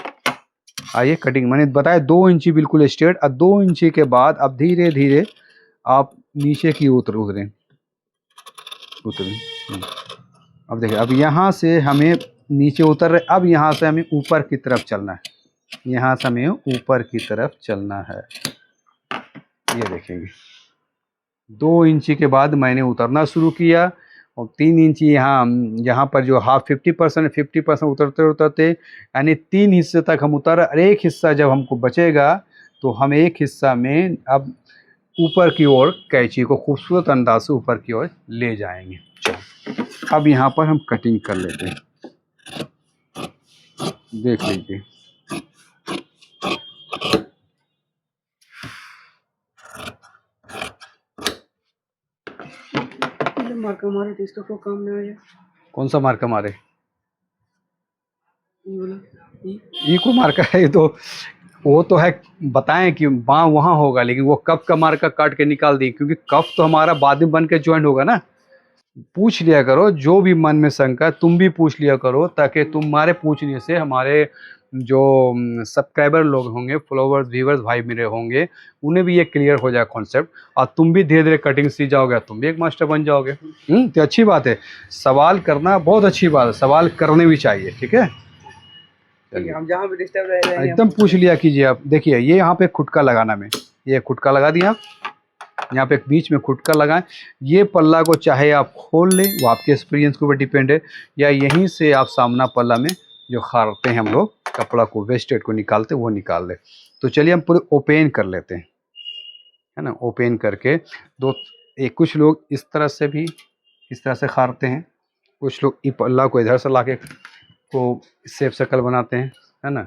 आइए कटिंग, मैंने बताया 2 इंची बिल्कुल स्ट्रेट, और 2 इंची के बाद अब धीरे धीरे आप नीचे की उतरें। अब देखिए, अब यहाँ से हमें नीचे उतर रहे, अब यहाँ से हमें ऊपर की तरफ चलना है, यहाँ से हमें ऊपर की तरफ चलना है। ये देखेंगे 2 इंची के बाद मैंने उतरना शुरू किया, और 3 इंची यहाँ पर जो 50% उतरते उतरते, यानी 3 हिस्से तक हम उतर, और एक हिस्सा जब हमको बचेगा तो हम एक हिस्सा में अब ऊपर की ओर कैंची को खूबसूरत अंदाज से ऊपर की ओर ले जाएंगे। चलो अब यहाँ पर हम कटिंग कर लेते हैं, देख लीजिए। मार्का मारे तो इसका कोई काम नहीं आया। कौन सा मार्का मारे? ये वाला, ये को मार्का है, तो वो तो है, बताएं कि वहाँ होगा, लेकिन वो कफ का मार्का काट के निकाल दी, क्योंकि कफ तो हमारा बाद में बन के ज्वाइंट होगा ना। पूछ लिया करो जो भी मन में शंका, तुम भी पूछ लिया करो, ताकि तुम्हारे पूछने से हमारे जो सब्सक्राइबर लोग होंगे, फॉलोवर्स व्यूवर्स भाई मेरे होंगे, उन्हें भी ये क्लियर हो जाए कॉन्सेप्ट, और तुम भी धीरे धीरे कटिंग सीख जाओगे, तुम भी एक मास्टर बन जाओगे। तो अच्छी बात है, सवाल करना बहुत अच्छी बात है, सवाल करने भी चाहिए, ठीक है। हम जहाँ भी डिस्टर्ब रह रहे हैं एकदम पूछ लिया कीजिए आप। देखिए ये यहाँ पे खुटका लगाना में, ये खुटका लगा दिया, यहाँ पे बीच में खुटका लगाएं। ये पल्ला को चाहे आप खोल लें, वो आपके एक्सपीरियंस के ऊपर डिपेंड है, या यहीं से आप सामना पल्ला में जो खारते हैं हम लोग कपड़ा को, वेस्टेड को निकालते, वो निकाल ले। तो चलिए हम पूरे ओपन कर लेते हैं, है ना। ओपन करके कुछ लोग इस तरह से भी इस तरह से खारते हैं, कुछ लोग इस पल्ला को इधर से लाके को सेफ शक्ल बनाते हैं, है ना।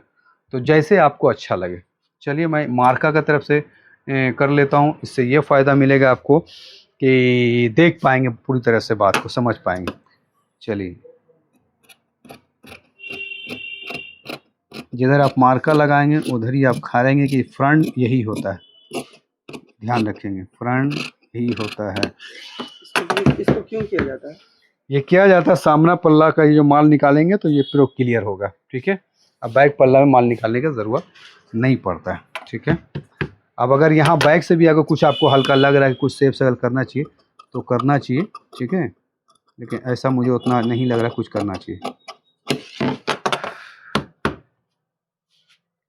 तो जैसे आपको अच्छा लगे। चलिए मैं मार्का की तरफ से कर लेता हूँ, इससे ये फ़ायदा मिलेगा आपको कि देख पाएंगे पूरी तरह से, बात को समझ पाएंगे। चलिए जिधर आप मार्का लगाएंगे उधर ही आप खारेंगे कि फ्रंट यही होता है, ध्यान रखेंगे, फ्रंट यही होता है। इसको क्यों किया जाता है? ये किया जाता है, सामना पल्ला का ये जो माल निकालेंगे तो ये प्रो क्लियर होगा, ठीक है। अब बैक पल्ला में माल निकालने की ज़रूरत नहीं पड़ता है, ठीक है। अब अगर यहाँ बैक से भी अगर कुछ आपको हल्का लग रहा है कि कुछ सेफ सकल करना चाहिए तो करना चाहिए, ठीक है, लेकिन ऐसा मुझे उतना नहीं लग रहा, कुछ करना चाहिए।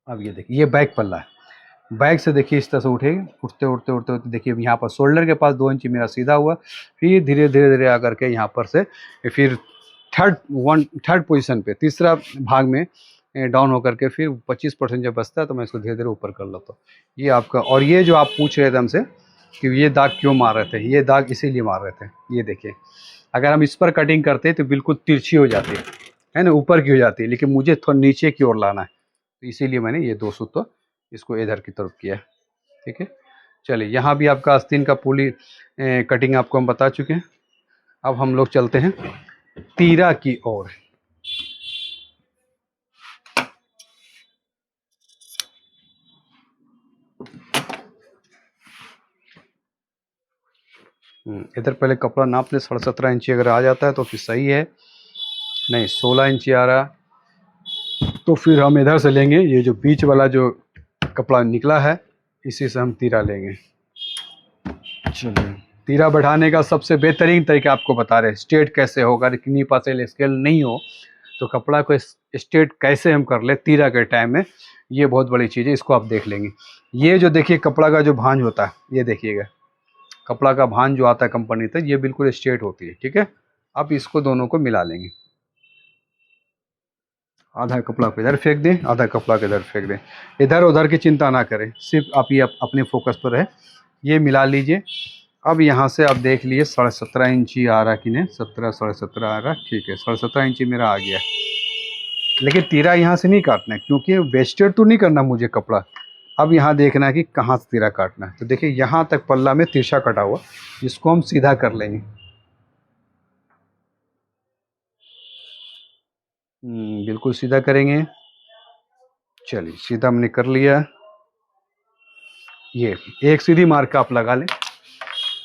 अब ये देखिए, ये बैक पल्ला है, बैक से देखिए इस तरह से उठेगी, उठते उठते उठते उठते देखिए यहाँ पर शोल्डर के पास 2 इंची मेरा सीधा हुआ, फिर धीरे धीरे धीरे आकर के यहाँ पर से फिर थर्ड पोजीशन पे, तीसरा भाग में डाउन होकर के फिर 25% जब बचता है तो मैं इसको धीरे धीरे ऊपर कर लेता हूँ। ये आपका, और ये जो आप पूछ रहे थे हमसे कि ये दाग क्यों मार रहे थे, ये दाग इसीलिए मार रहे थे। ये देखिए अगर हम इस पर कटिंग करते तो बिल्कुल तिरछी हो जाती है ना, ऊपर की हो जाती है, लेकिन मुझे थोड़ा नीचे की ओर लाना है, तो इसीलिए मैंने ये 2 सूत्र इसको इधर की तरफ किया, ठीक है। चलिए यहाँ भी आपका आस्तीन का पूरी कटिंग आपको हम बता चुके हैं। अब हम लोग चलते हैं तीरा की ओर। इधर पहले कपड़ा नाप ले, 17.5 इंची अगर आ जाता है तो फिर सही है, नहीं 16 इंची आ रहा तो फिर हम इधर से लेंगे, ये जो बीच वाला जो कपड़ा निकला है इसी से हम तीरा लेंगे। चलिए तीरा बढ़ाने का सबसे बेहतरीन तरीका आपको बता रहे हैं। स्ट्रेट कैसे होगा, किन्हीं पास स्केल नहीं हो तो कपड़ा को स्ट्रेट कैसे हम कर ले तीरा के टाइम में, ये बहुत बड़ी चीज़ है। इसको आप देख लेंगे। ये जो देखिए कपड़ा का जो भांज होता है, ये देखिएगा कपड़ा का भांज जो आता है कंपनी तक, ये बिल्कुल स्ट्रेट होती है। ठीक है, अब इसको दोनों को मिला लेंगे। आधा कपड़ा को इधर फेंक दें, आधा कपड़ा को इधर फेंक दें। इधर उधर की चिंता ना करें, सिर्फ आप ये अपने फोकस पर है। ये मिला लीजिए। अब यहाँ से आप देख लिए 17.5 इंची आ रहा कि नहीं, 17 17.5 आ रहा। ठीक है, 17.5 इंची मेरा आ गया। लेकिन तीरा यहाँ से नहीं काटना है, क्योंकि वेस्टेड तो नहीं करना मुझे कपड़ा। अब यहाँ देखना है कि कहाँ से तीरा काटना है। तो देखिए यहाँ तक पल्ला में तिरछा कटा हुआ, जिसको हम सीधा कर लेंगे। बिल्कुल सीधा करेंगे। चलिए सीधा हमने कर लिया। ये एक सीधी मार्क आप लगा लें,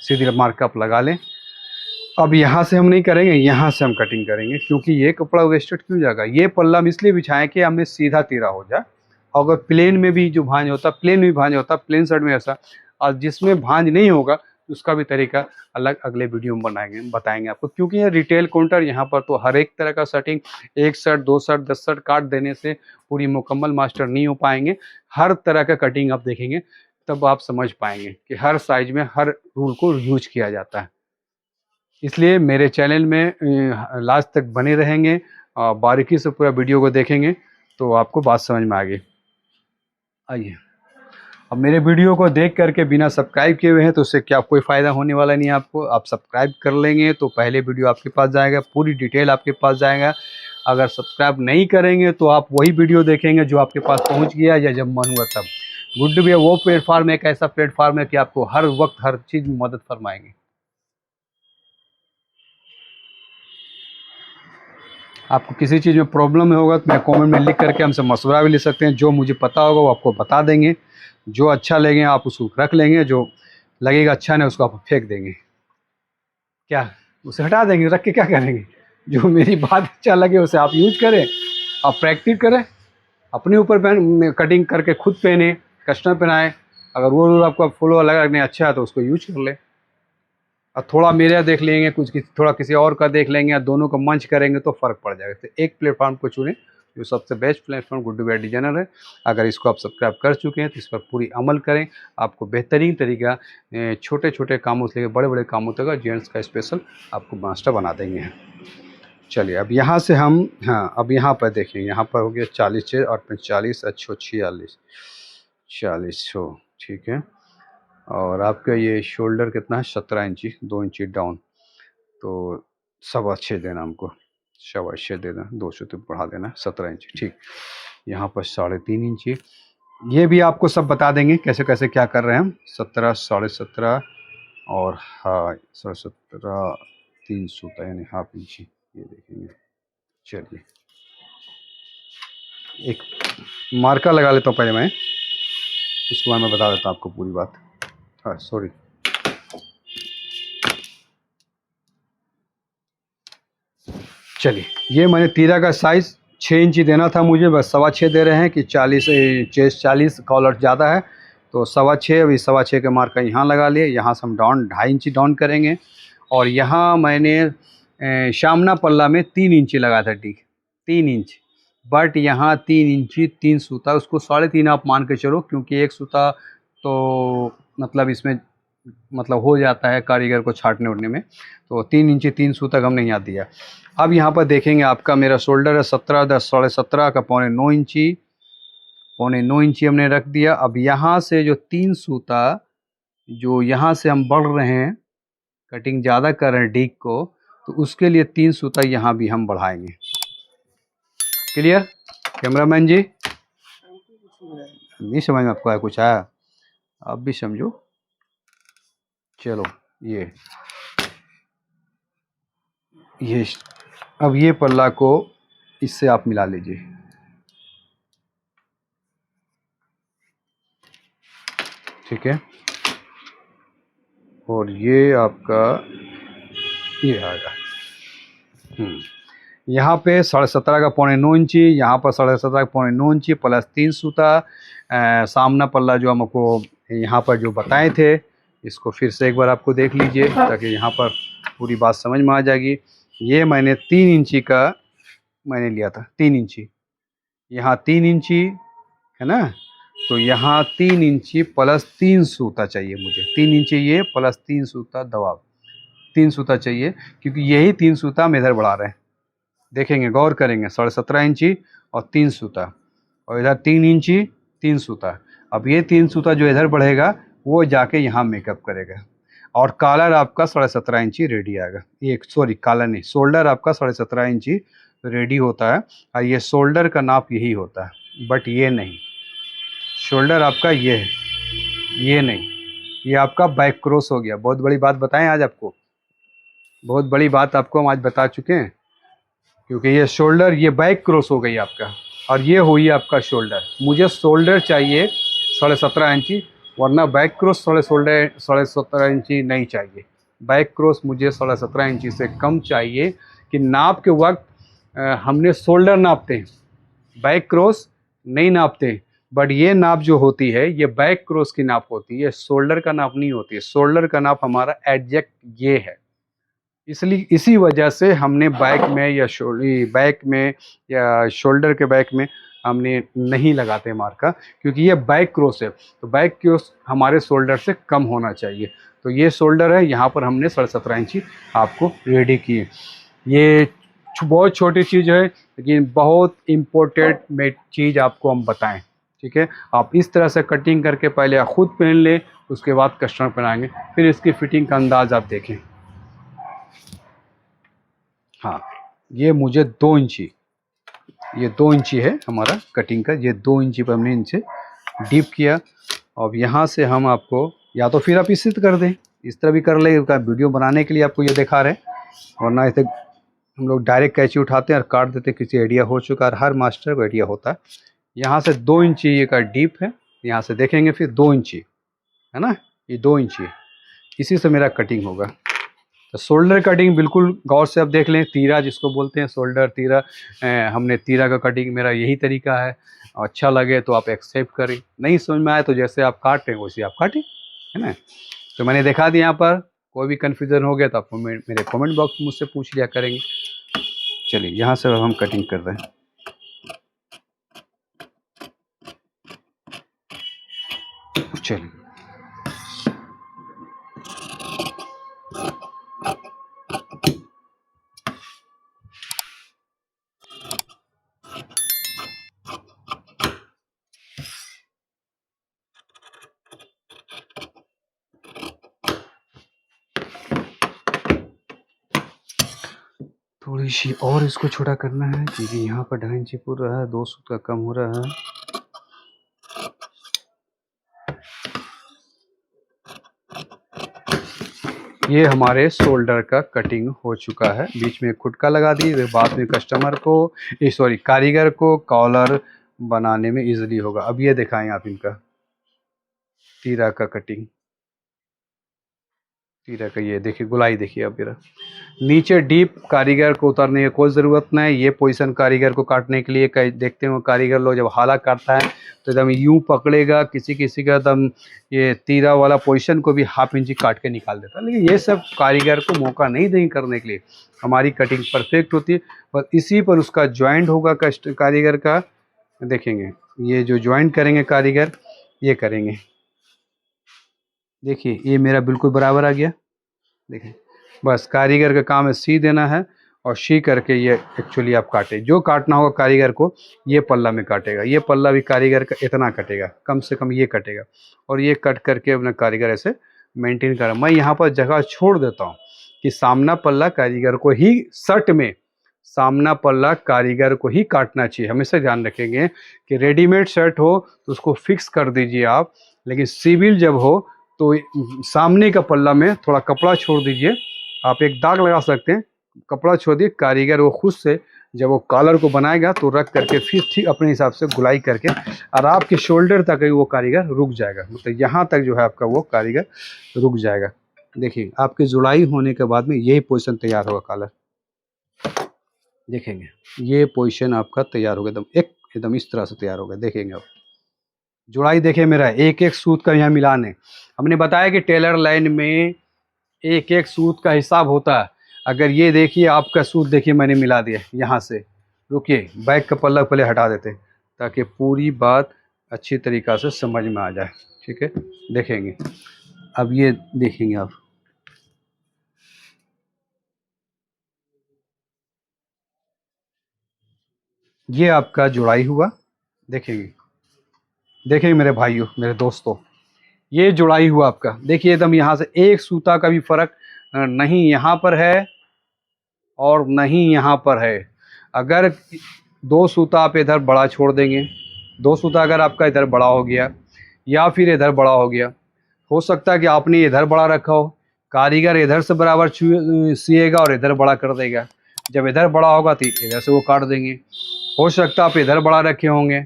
सीधी मार्क आप लगा लें। अब यहाँ से हम नहीं करेंगे, यहाँ से हम कटिंग करेंगे, क्योंकि ये कपड़ा वेस्टेड क्यों जाएगा। ये पल्ला हम इसलिए बिछाएं कि हमें सीधा तीरा हो जाए। अगर प्लेन में भी जो भांज होता, प्लेन में भांज होता, प्लेन साइड में ऐसा, और जिसमें भांज नहीं होगा उसका भी तरीका अलग अगले वीडियो में बताएंगे आपको। क्योंकि ये रिटेल काउंटर, यहाँ पर तो हर एक तरह का सेटिंग, 1 शर्ट 2 शर्ट 10 शर्ट काट देने से पूरी मुकम्मल मास्टर नहीं हो पाएंगे। हर तरह का कटिंग आप देखेंगे तब आप समझ पाएंगे कि हर साइज में हर रूल को यूज किया जाता है। इसलिए मेरे चैनल में लास्ट तक बने रहेंगे और बारीकी से पूरा वीडियो को देखेंगे तो आपको बात समझ में आ गई। आइए, अब मेरे वीडियो को देख करके बिना सब्सक्राइब किए हुए हैं तो उससे क्या कोई फ़ायदा होने वाला नहीं है आपको। आप सब्सक्राइब कर लेंगे तो पहले वीडियो आपके पास जाएगा, पूरी डिटेल आपके पास जाएगा। अगर सब्सक्राइब नहीं करेंगे तो आप वही वीडियो देखेंगे जो आपके पास पहुंच गया या जब मन हुआ तब। गुड भैया वो प्लेटफार्म एक ऐसा प्लेटफार्म है कि आपको हर वक्त हर चीज़ में मदद फरमाएंगे। आपको किसी चीज़ में प्रॉब्लम होगा तो मैं कमेंट में लिख करके हमसे मशवरा भी ले सकते हैं। जो मुझे पता होगा वो आपको बता देंगे। जो अच्छा लगेगा आप उसको रख लेंगे, जो लगेगा अच्छा नहीं उसको आप फेंक देंगे। क्या उसे हटा देंगे, रख के क्या करेंगे। जो मेरी बात अच्छा लगे उसे आप यूज करें, आप प्रैक्टिस करें, अपने ऊपर पहन कटिंग करके खुद पहने, कस्टमर पहनाएं। अगर वो रूल आपको फॉलो लगने अच्छा है तो उसको यूज कर ले। और थोड़ा मेरा देख लेंगे, थोड़ा किसी और का देख लेंगे, या दोनों का मंच करेंगे तो फ़र्क पड़ जाएगा। तो एक प्लेटफॉर्म को चुनें जो सबसे बेस्ट प्लेटफॉर्म गुड्डू भैया डिजाइनर है। अगर इसको आप सब्सक्राइब कर चुके हैं तो इस पर पूरी अमल करें। आपको बेहतरीन तरीका छोटे छोटे कामों से लेकर बड़े बड़े कामों तक जेंट्स का स्पेशल आपको मास्टर बना देंगे। चलिए अब यहाँ से हम, हाँ अब यहाँ पर देखेंगे, यहाँ पर हो गया 40 और 40 अच्छो 46 40 हो। ठीक है, और आपका ये शोल्डर कितना है 17 इंची, 2 इंची डाउन, तो 6.25 देना हमको, 6.25 देना, 200 तो बढ़ा देना 17 इंची। ठीक, यहाँ पर 3.5 इंची, ये भी आपको सब बता देंगे कैसे कैसे क्या कर रहे हैं हम। 17 17.5 और हाँ 17.5 3 सूता यानी हाफ इंची, ये देखेंगे। चलिए एक मार्का लगा लेता हूँ पहले मैं, उसके बाद मैं बता देता हूँ आपको पूरी बात। हाँ सॉरी, चलिए ये मैंने तीरा का साइज़ 6 इंची देना था मुझे, बस 6.25 दे रहे हैं कि 40 चेस्ट 40 कॉलर ज़्यादा है तो 6.25। अभी 6.25 के मार्क का यहाँ लगा लिए। यहाँ से हम डाउन 2.5 इंची डाउन करेंगे। और यहाँ मैंने सामना पल्ला में 3 इंची लगाया था, ठीक 3 इंच, बट यहाँ 3 इंची 3 सूता, उसको 3.5 आप मान के चलो, क्योंकि एक सूता तो मतलब इसमें मतलब हो जाता है कारीगर को छाटने उड़ने में, तो 3 इंची 3 सूता हमने यहाँ दिया। अब यहाँ पर देखेंगे आपका मेरा शोल्डर है 17 10 17.5 का 9.25 इंची, 9.25 इंची हमने रख दिया। अब यहाँ से जो 3 सूता जो यहाँ से हम बढ़ रहे हैं, कटिंग ज़्यादा कर रहे हैं डीक को, तो उसके लिए 3 सूता यहाँ भी हम बढ़ाएंगे। क्लियर कैमरामैन जी? नहीं समझ में आपको है कुछ आया? आप भी समझो। चलो ये अब ये पल्ला को इससे आप मिला लीजिए। ठीक है, और ये आपका ये आएगा। यहाँ पे 17.5 का 9.25 इंची, यहाँ पर 17.5 का 9.25 इंची प्लस 3 सूता। सामना पल्ला जो हमको यहाँ पर जो बताए थे इसको फिर से एक बार आपको देख लीजिए ताकि यहाँ पर पूरी बात समझ में आ जाएगी। ये मैंने 3 इंची का मैंने लिया था, 3 इंची, यहाँ 3 इंची है ना, तो यहाँ 3 इंची प्लस 3 सूता चाहिए मुझे, 3 इंची ये प्लस 3 सूता दबाव, 3 सूता चाहिए, क्योंकि यही 3 सूता हम इधर बढ़ा रहे हैं। देखेंगे, गौर करेंगे, 17.5 इंची और 3 सूता, और इधर 3 इंची 3 सूता। अब ये 3 सूता जो इधर बढ़ेगा वो जाके यहाँ मेकअप करेगा, और कॉलर आपका 17.5 इंची रेडी आएगा। ये सॉरी कॉलर नहीं, शोल्डर आपका 17.5 इंची रेडी होता है, और ये शोल्डर का नाप यही होता है। बट ये नहीं, शोल्डर आपका ये है, ये नहीं, ये आपका बैक क्रॉस हो गया। बहुत बड़ी बात बताएं आज आपको, बहुत बड़ी बात आपको हम आज बता चुके हैं, क्योंकि ये शोल्डर, ये बैक क्रॉस हो गई आपका, और ये हुई आपका शोल्डर। मुझे शोल्डर चाहिए 17.5 इंची, वरना बैक क्रॉस 17.5 इंची नहीं चाहिए। बैक क्रॉस मुझे 17.5 इंची से कम चाहिए, कि नाप के वक्त हमने शोल्डर नापते हैं, बैक क्रॉस नहीं नापते। बट ये नाप जो होती है ये बैक क्रॉस की नाप होती है, शोल्डर का नाप नहीं होती है। शोल्डर का नाप हमारा एग्जैक्ट ये है, इसलिए इसी वजह से हमने बैक में या बैक में या शोल्डर के बैक में हमने नहीं लगाते मार्का, क्योंकि ये बैक क्रॉस है, तो बैक क्रॉस हमारे शोल्डर से कम होना चाहिए। तो ये शोल्डर है, यहाँ पर हमने 17.5 इंची आपको रेडी किए। ये बहुत छोटी चीज़ है, लेकिन बहुत इम्पोर्टेंट चीज़ आपको हम बताएं, ठीक है। आप इस तरह से कटिंग करके पहले आप खुद पहन लें, उसके बाद कस्टमर पहनाएंगे, फिर इसकी फिटिंग का अंदाज आप देखें। हाँ, ये मुझे 2 इंची, ये 2 इंची है हमारा कटिंग का, ये 2 इंची पर हमने इनसे डीप किया। अब यहाँ से हम आपको, या तो फिर आप इसी तरह कर दें, इस तरह भी कर ले, उसका वीडियो बनाने के लिए आपको ये दिखा रहे हैं, वरना ऐसे हम लोग डायरेक्ट कैंची उठाते हैं और काट देते हैं। किसी आइडिया हो चुका है, हर मास्टर को आइडिया होता है। यहाँ से 2 इंची ये का डीप है, यहाँ से देखेंगे फिर 2 इंची है ना, ये 2 इंची, इसी से मेरा कटिंग होगा। तो शोल्डर कटिंग बिल्कुल गौर से आप देख लें, तीरा जिसको बोलते हैं, शोल्डर तीरा, हमने तीरा का कटिंग, मेरा यही तरीका है। अच्छा लगे तो आप एक्सेप्ट करें, नहीं समझ में आए तो जैसे आप काटें वैसे आप काटें, है ना। तो मैंने दिखा दिया, यहाँ पर कोई भी कन्फ्यूज़न हो गया तो आप मेरे कमेंट बॉक्स में मुझसे पूछ लिया करेंगे। चलिए, यहाँ से हम कटिंग कर रहे हैं। चलिए, थोड़ी सी और इसको छोटा करना है, क्योंकि यहाँ पर 2.5 इंची पूर रहा है, 2 सूत का कम हो रहा है। ये हमारे शोल्डर का कटिंग हो चुका है। बीच में खुटका लगा दी, बाद में कस्टमर को, सॉरी कारीगर को कॉलर बनाने में इजीली होगा। अब ये दिखाएं आप इनका तीरा का कटिंग, तीरा का ये देखिए गुलाई, देखिए अब मेरा नीचे डीप, कारीगर को उतारने की कोई ज़रूरत नहीं। ये पोजीशन कारीगर को काटने के लिए देखते हो, कारीगर लोग जब हाला काटता है तो एकदम यूं पकड़ेगा, किसी किसी का एकदम ये तीरा वाला पोजीशन को भी 1/2 इंची काट के निकाल देता है। लेकिन ये सब कारीगर को मौका नहीं देंगे करने के लिए, हमारी कटिंग परफेक्ट होती है। बस इसी पर उसका ज्वाइंट होगा कारीगर का, देखेंगे ये जो ज्वाइंट करेंगे कारीगर, ये करेंगे, देखिए ये मेरा बिल्कुल बराबर आ गया। देखिए, बस कारीगर का काम है सी देना है, और सी करके ये एक्चुअली आप काटे, जो काटना होगा कारीगर को ये पल्ला में काटेगा। ये पल्ला भी कारीगर का इतना कटेगा, कम से कम ये कटेगा, और ये कट करके अपना कारीगर ऐसे मेंटेन करा। मैं यहाँ पर जगह छोड़ देता हूँ कि सामना पल्ला कारीगर को ही, शर्ट में सामना पल्ला कारीगर को ही काटना चाहिए। हमेशा ध्यान रखेंगे कि रेडीमेड शर्ट हो तो उसको फिक्स कर दीजिए आप, लेकिन सिविल जब हो तो सामने का पल्ला में थोड़ा कपड़ा छोड़ दीजिए। आप एक दाग लगा सकते हैं, कपड़ा छोड़ दिए, कारीगर वो खुद से जब वो कॉलर को बनाएगा तो रख करके फिर ठीक अपने हिसाब से गुलाई करके, और आपके शोल्डर तक वो कारीगर रुक जाएगा, मतलब यहाँ तक जो है आपका वो कारीगर रुक जाएगा। देखिए, आपकी जुड़ाई होने के बाद में यही पोजीशन तैयार होगा कॉलर, देखेंगे ये पोजीशन आपका तैयार होगा, एकदम एकदम इस तरह से तैयार होगा, देखेंगे आप। जुड़ाई देखिए मेरा, एक एक सूत का यहाँ मिलान है। हमने बताया कि टेलर लाइन में एक एक सूत का हिसाब होता है। अगर ये देखिए आपका सूत देखिए मैंने मिला दिया यहाँ से। रुकिए, बैक का पल्ला पहले हटा देते हैं ताकि पूरी बात अच्छी तरीक़ा से समझ में आ जाए। ठीक है, देखेंगे अब ये देखेंगे आप, ये आपका जुड़ाई हुआ। देखेंगे देखेंगे मेरे भाइयों, मेरे दोस्तों, ये जुड़ाई हुआ आपका। देखिए एकदम यहाँ से एक सूता का भी फर्क नहीं यहाँ पर है और नहीं यहाँ पर है। अगर दो सूता आप इधर बड़ा छोड़ देंगे, दो सूता अगर आपका इधर बड़ा हो गया या फिर इधर बड़ा हो गया, हो सकता है कि आपने इधर बड़ा रखा हो, कारीगर इधर से बराबर सिएगा और इधर बड़ा कर देगा। जब इधर बड़ा होगा तो इधर से वो काट देंगे। हो सकता है आप इधर बड़ा रखे होंगे,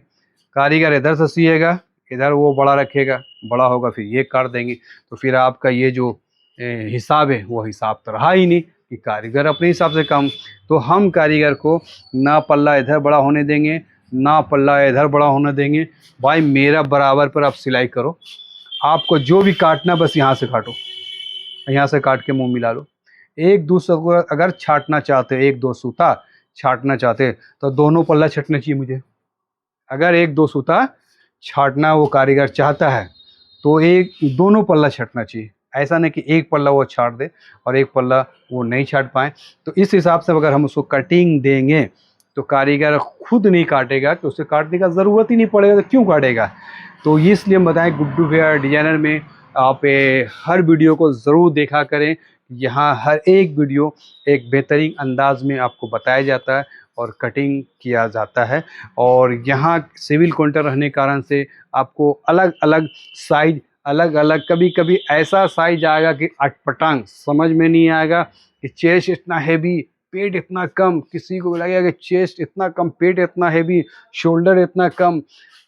कारीगर इधर से सिएगा, इधर वो बड़ा रखेगा, बड़ा होगा फिर ये काट देंगे। तो फिर आपका ये जो हिसाब है वो हिसाब तो रहा ही नहीं कि कारीगर अपने हिसाब से काम। तो हम कारीगर को ना पल्ला इधर बड़ा होने देंगे ना पल्ला इधर बड़ा होने देंगे। भाई मेरा बराबर पर आप सिलाई करो, आपको जो भी काटना बस यहाँ से काटो, यहाँ से काट के मुंह मिला लो। एक दूसरे को अगर छाटना चाहते, एक दो सूता छाटना चाहते तो दोनों पल्ला छटना चाहिए मुझे। अगर एक दो सूता छाटना वो कारीगर चाहता है तो एक दोनों पल्ला छटना चाहिए। ऐसा नहीं कि एक पल्ला वो छाट दे और एक पल्ला वो नहीं छाट पाए। तो इस हिसाब से अगर हम उसको कटिंग देंगे तो कारीगर खुद नहीं काटेगा, तो उसे काटने का ज़रूरत ही नहीं पड़ेगा, तो क्यों काटेगा। तो इसलिए हम बताएं गुड्डू फेयर डिजाइनर में आप हर वीडियो को ज़रूर देखा करें। यहाँ हर एक वीडियो एक बेहतरीन अंदाज में आपको बताया जाता है और कटिंग किया जाता है। और यहाँ सिविल काउंटर रहने के कारण से आपको अलग अलग साइज, अलग अलग, कभी कभी ऐसा साइज आएगा कि अटपटांग समझ में नहीं आएगा कि चेस्ट इतना हैवी पेट इतना कम, किसी को लगेगा कि चेस्ट इतना कम पेट इतना हैवी, शोल्डर इतना कम,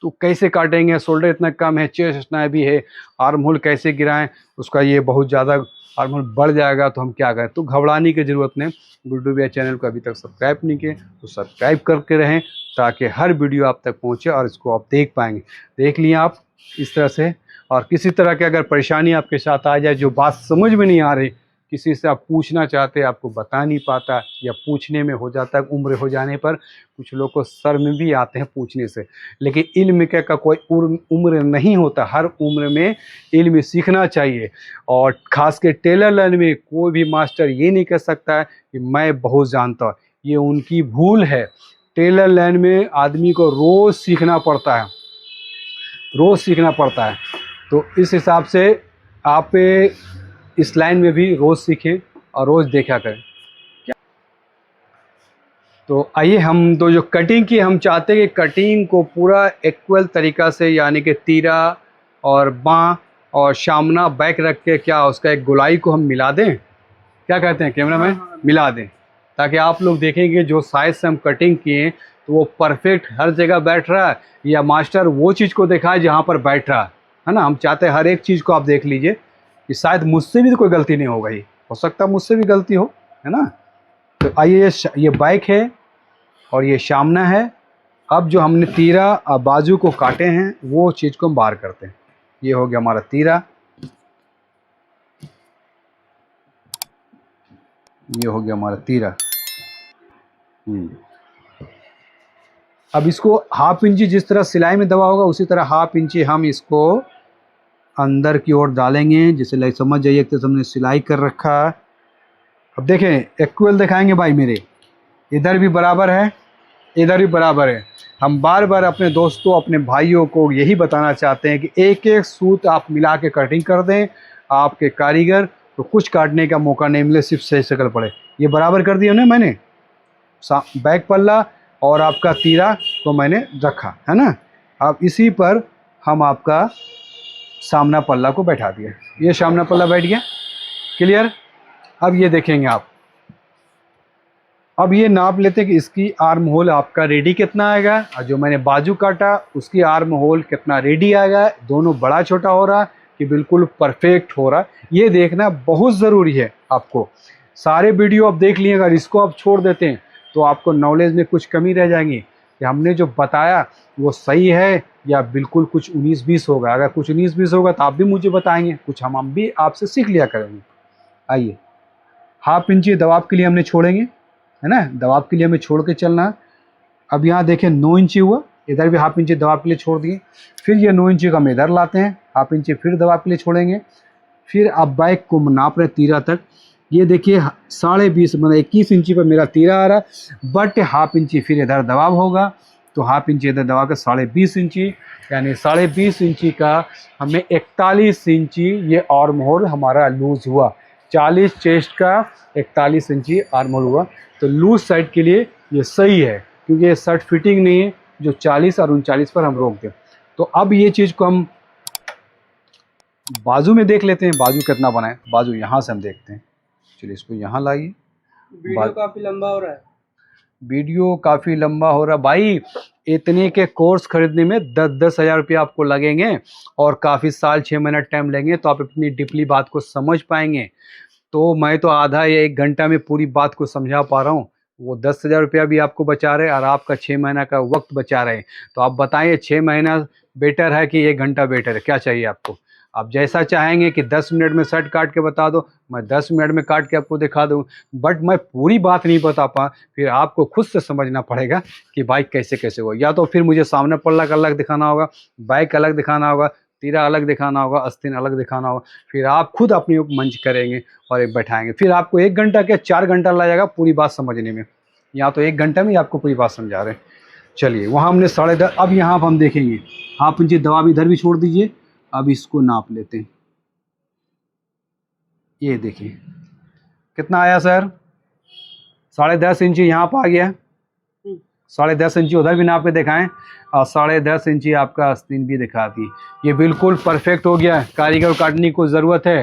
तो कैसे काटेंगे, शोल्डर इतना कम है चेस्ट इतना हैवी है, आर्म होल कैसे गिराएं, उसका ये बहुत ज़्यादा आर्म होल बढ़ जाएगा तो हम क्या करें। तो घबराने की ज़रूरत नहीं। गुड्डू भैया चैनल को अभी तक सब्सक्राइब नहीं किए तो सब्सक्राइब करके रहें ताकि हर वीडियो आप तक पहुँचे और इसको आप देख पाएंगे। देख लिया आप इस तरह से। और किसी तरह की अगर परेशानी आपके साथ आ जाए, जो बात समझ में नहीं आ रही, किसी से आप पूछना चाहते हैं आपको बता नहीं पाता, या पूछने में हो जाता है उम्र हो जाने पर कुछ लोग को शर्म भी आते हैं पूछने से, लेकिन इल्म का कोई उम्र नहीं होता। हर उम्र में इल्म सीखना चाहिए। और ख़ास के टेलर लाइन में कोई भी मास्टर ये नहीं कह सकता है कि मैं बहुत जानता हूँ, ये उनकी भूल है। टेलर लाइन में आदमी को रोज़ सीखना पड़ता है, रोज़ सीखना पड़ता है। तो इस हिसाब से आप इस लाइन में भी रोज़ सीखें और रोज़ देखा करें। क्या तो आइए हम तो जो कटिंग की हम चाहते हैं कि कटिंग को पूरा इक्वल तरीक़ा से, यानी कि तीरा और बाँ और सामना बैक रख के क्या उसका एक गोलाई को हम मिला दें, क्या कहते हैं कैमरा मैन, मिला दें, ताकि आप लोग देखेंगे जो साइज से हम कटिंग किए तो वो परफेक्ट हर जगह बैठ रहा है, या मास्टर वो चीज़ को दिखाए जहाँ पर बैठ रहा है ना। हम चाहते हैं हर एक चीज़ को आप देख लीजिए कि शायद मुझसे भी तो कोई गलती नहीं हो गई, हो सकता है मुझसे भी गलती हो, है ना। तो आइए ये बैक है और ये सामना है। अब जो हमने तीरा और बाजू को काटे हैं वो चीज़ को हम बाहर करते हैं। ये हो गया हमारा तीरा, ये हो गया हमारा तीरा। अब इसको हाफ इंची जिस तरह सिलाई में दबा होगा उसी तरह हाफ इंची हम इसको अंदर की ओर डालेंगे, जिसे लाइक समझ जाइए कि हमने सिलाई कर रखा। अब देखें इक्वल दिखाएंगे भाई मेरे, इधर भी बराबर है इधर भी बराबर है। हम बार बार अपने दोस्तों अपने भाइयों को यही बताना चाहते हैं कि एक एक सूत आप मिला के कटिंग कर दें, आपके कारीगर तो कुछ काटने का मौका नहीं मिले, सिर्फ सही शक्ल पड़े। ये बराबर कर दिया ना मैंने, बैक पल्ला और आपका तीरा को मैंने रखा है ना। अब इसी पर हम आपका सामना पल्ला को बैठा दिया, ये सामना पल्ला बैठ गया, क्लियर। अब ये देखेंगे आप, अब ये नाप लेते हैं कि इसकी आर्म होल आपका रेडी कितना आएगा, और जो मैंने बाजू काटा उसकी आर्म होल कितना रेडी आएगा, दोनों बड़ा छोटा हो रहा कि बिल्कुल परफेक्ट हो रहा, ये देखना बहुत ज़रूरी है आपको। सारे वीडियो आप देख लिए, अगर इसको आप छोड़ देते हैं तो आपको नॉलेज में कुछ कमी रह जाएंगी कि हमने जो बताया वो सही है या बिल्कुल कुछ 19-20 होगा। अगर कुछ 19-20 होगा तो आप भी मुझे बताएंगे, कुछ हम भी आपसे सीख लिया करेंगे। आइए, 1/2 इंची दबाव के लिए हमने छोड़ेंगे, है ना, दबाव के लिए हमें छोड़ के चलना है। अब यहाँ देखें 9 इंची हुआ, इधर भी 1/2 इंची दबाव के लिए छोड़ दिए। फिर ये 9 इंची का हम इधर लाते हैं, 1/2 इंची फिर दबाव के लिए छोड़ेंगे। फिर अब बाइक को नाप रहे तीरा तक, ये देखिए 20.5 मतलब 21 इंची पर मेरा तीरा आ रहा है, बट 1/2 इंची फिर इधर दबाव होगा, तो 1/2 इंची इधर दबाव के 20.5 इंची, यानी 20.5 इंची का हमें 41 इंची ये आर्म होल हमारा लूज़ हुआ। 40 चेस्ट का 41 इंची आर्म होल हुआ, तो लूज साइड के लिए ये सही है, क्योंकि ये शर्ट फिटिंग नहीं है जो 40 और 39 पर हम रोक दें। तो अब ये चीज़ को हम बाजू में देख लेते हैं, बाजू कितना बनाए। बाजू यहाँ से हम देखते हैं, चलिए इसको यहाँ लाइए। वीडियो काफी लंबा हो रहा है। वीडियो काफ़ी लंबा हो रहा भाई, इतने के कोर्स खरीदने में 10-10 हज़ार रुपये आपको लगेंगे और काफ़ी साल 6 महीना टाइम लेंगे, तो आप इतनी डीपली बात को समझ पाएंगे। तो मैं तो आधा या 1 घंटा में पूरी बात को समझा पा रहा हूँ, वो 10,000 रुपया भी आपको बचा रहे और आपका 6 महीना का वक्त बचा रहे। तो आप बताइए 6 महीना बेटर है कि 1 घंटा बेटर है, क्या चाहिए आपको? आप जैसा चाहेंगे कि 10 मिनट में शर्ट काट के बता दो, मैं 10 मिनट में काट के आपको दिखा दूँ, बट मैं पूरी बात नहीं बता पा, फिर आपको खुद से समझना पड़ेगा कि बाइक कैसे कैसे हो। या तो फिर मुझे सामने पल्ला अलग दिखाना होगा, बाइक अलग दिखाना होगा, तीरा अलग दिखाना होगा, आस्तीन अलग दिखाना होगा, फिर आप खुद अपनी मंच करेंगे और एक बैठाएंगे, फिर आपको 1 घंटा क्या 4 घंटा लगेगा पूरी बात समझने में। यहाँ तो 1 घंटा में आपको पूरी बात समझा रहे हैं। चलिए, वहाँ हमने 10.5, अब यहाँ पर हम देखेंगे 1/2 इंची दबाव इधर भी छोड़ दीजिए। अब इसको नाप लेते हैं, ये देखिए कितना आया सर, 10.5 इंची यहाँ पर आ गया, 10.5 इंची उधर भी नाप के दिखाएं और 10.5 इंची आपका आस्तीन भी दिखाती। ये बिल्कुल परफेक्ट हो गया, कारीगर को काटने की ज़रूरत है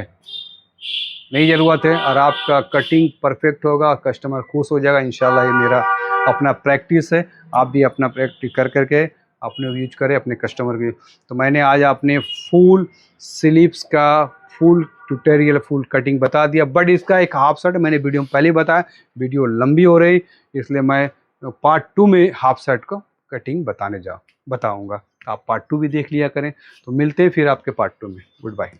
नहीं ज़रूरत है, और आपका कटिंग परफेक्ट होगा, कस्टमर खुश हो जाएगा इंशाल्लाह। ये मेरा अपना प्रैक्टिस है, आप भी अपना प्रैक्टिस कर करके अपने यूज करें अपने कस्टमर के। तो मैंने आज आपने फुल स्लीव्स का फुल ट्यूटोरियल फुल कटिंग बता दिया, बट इसका एक हाफ शर्ट मैंने वीडियो में पहले ही बताया, वीडियो लंबी हो रही इसलिए मैं पार्ट 2 में हाफ शर्ट को कटिंग बताऊंगा। आप पार्ट 2 भी देख लिया करें। तो मिलते हैं फिर आपके पार्ट 2 में। Good bye.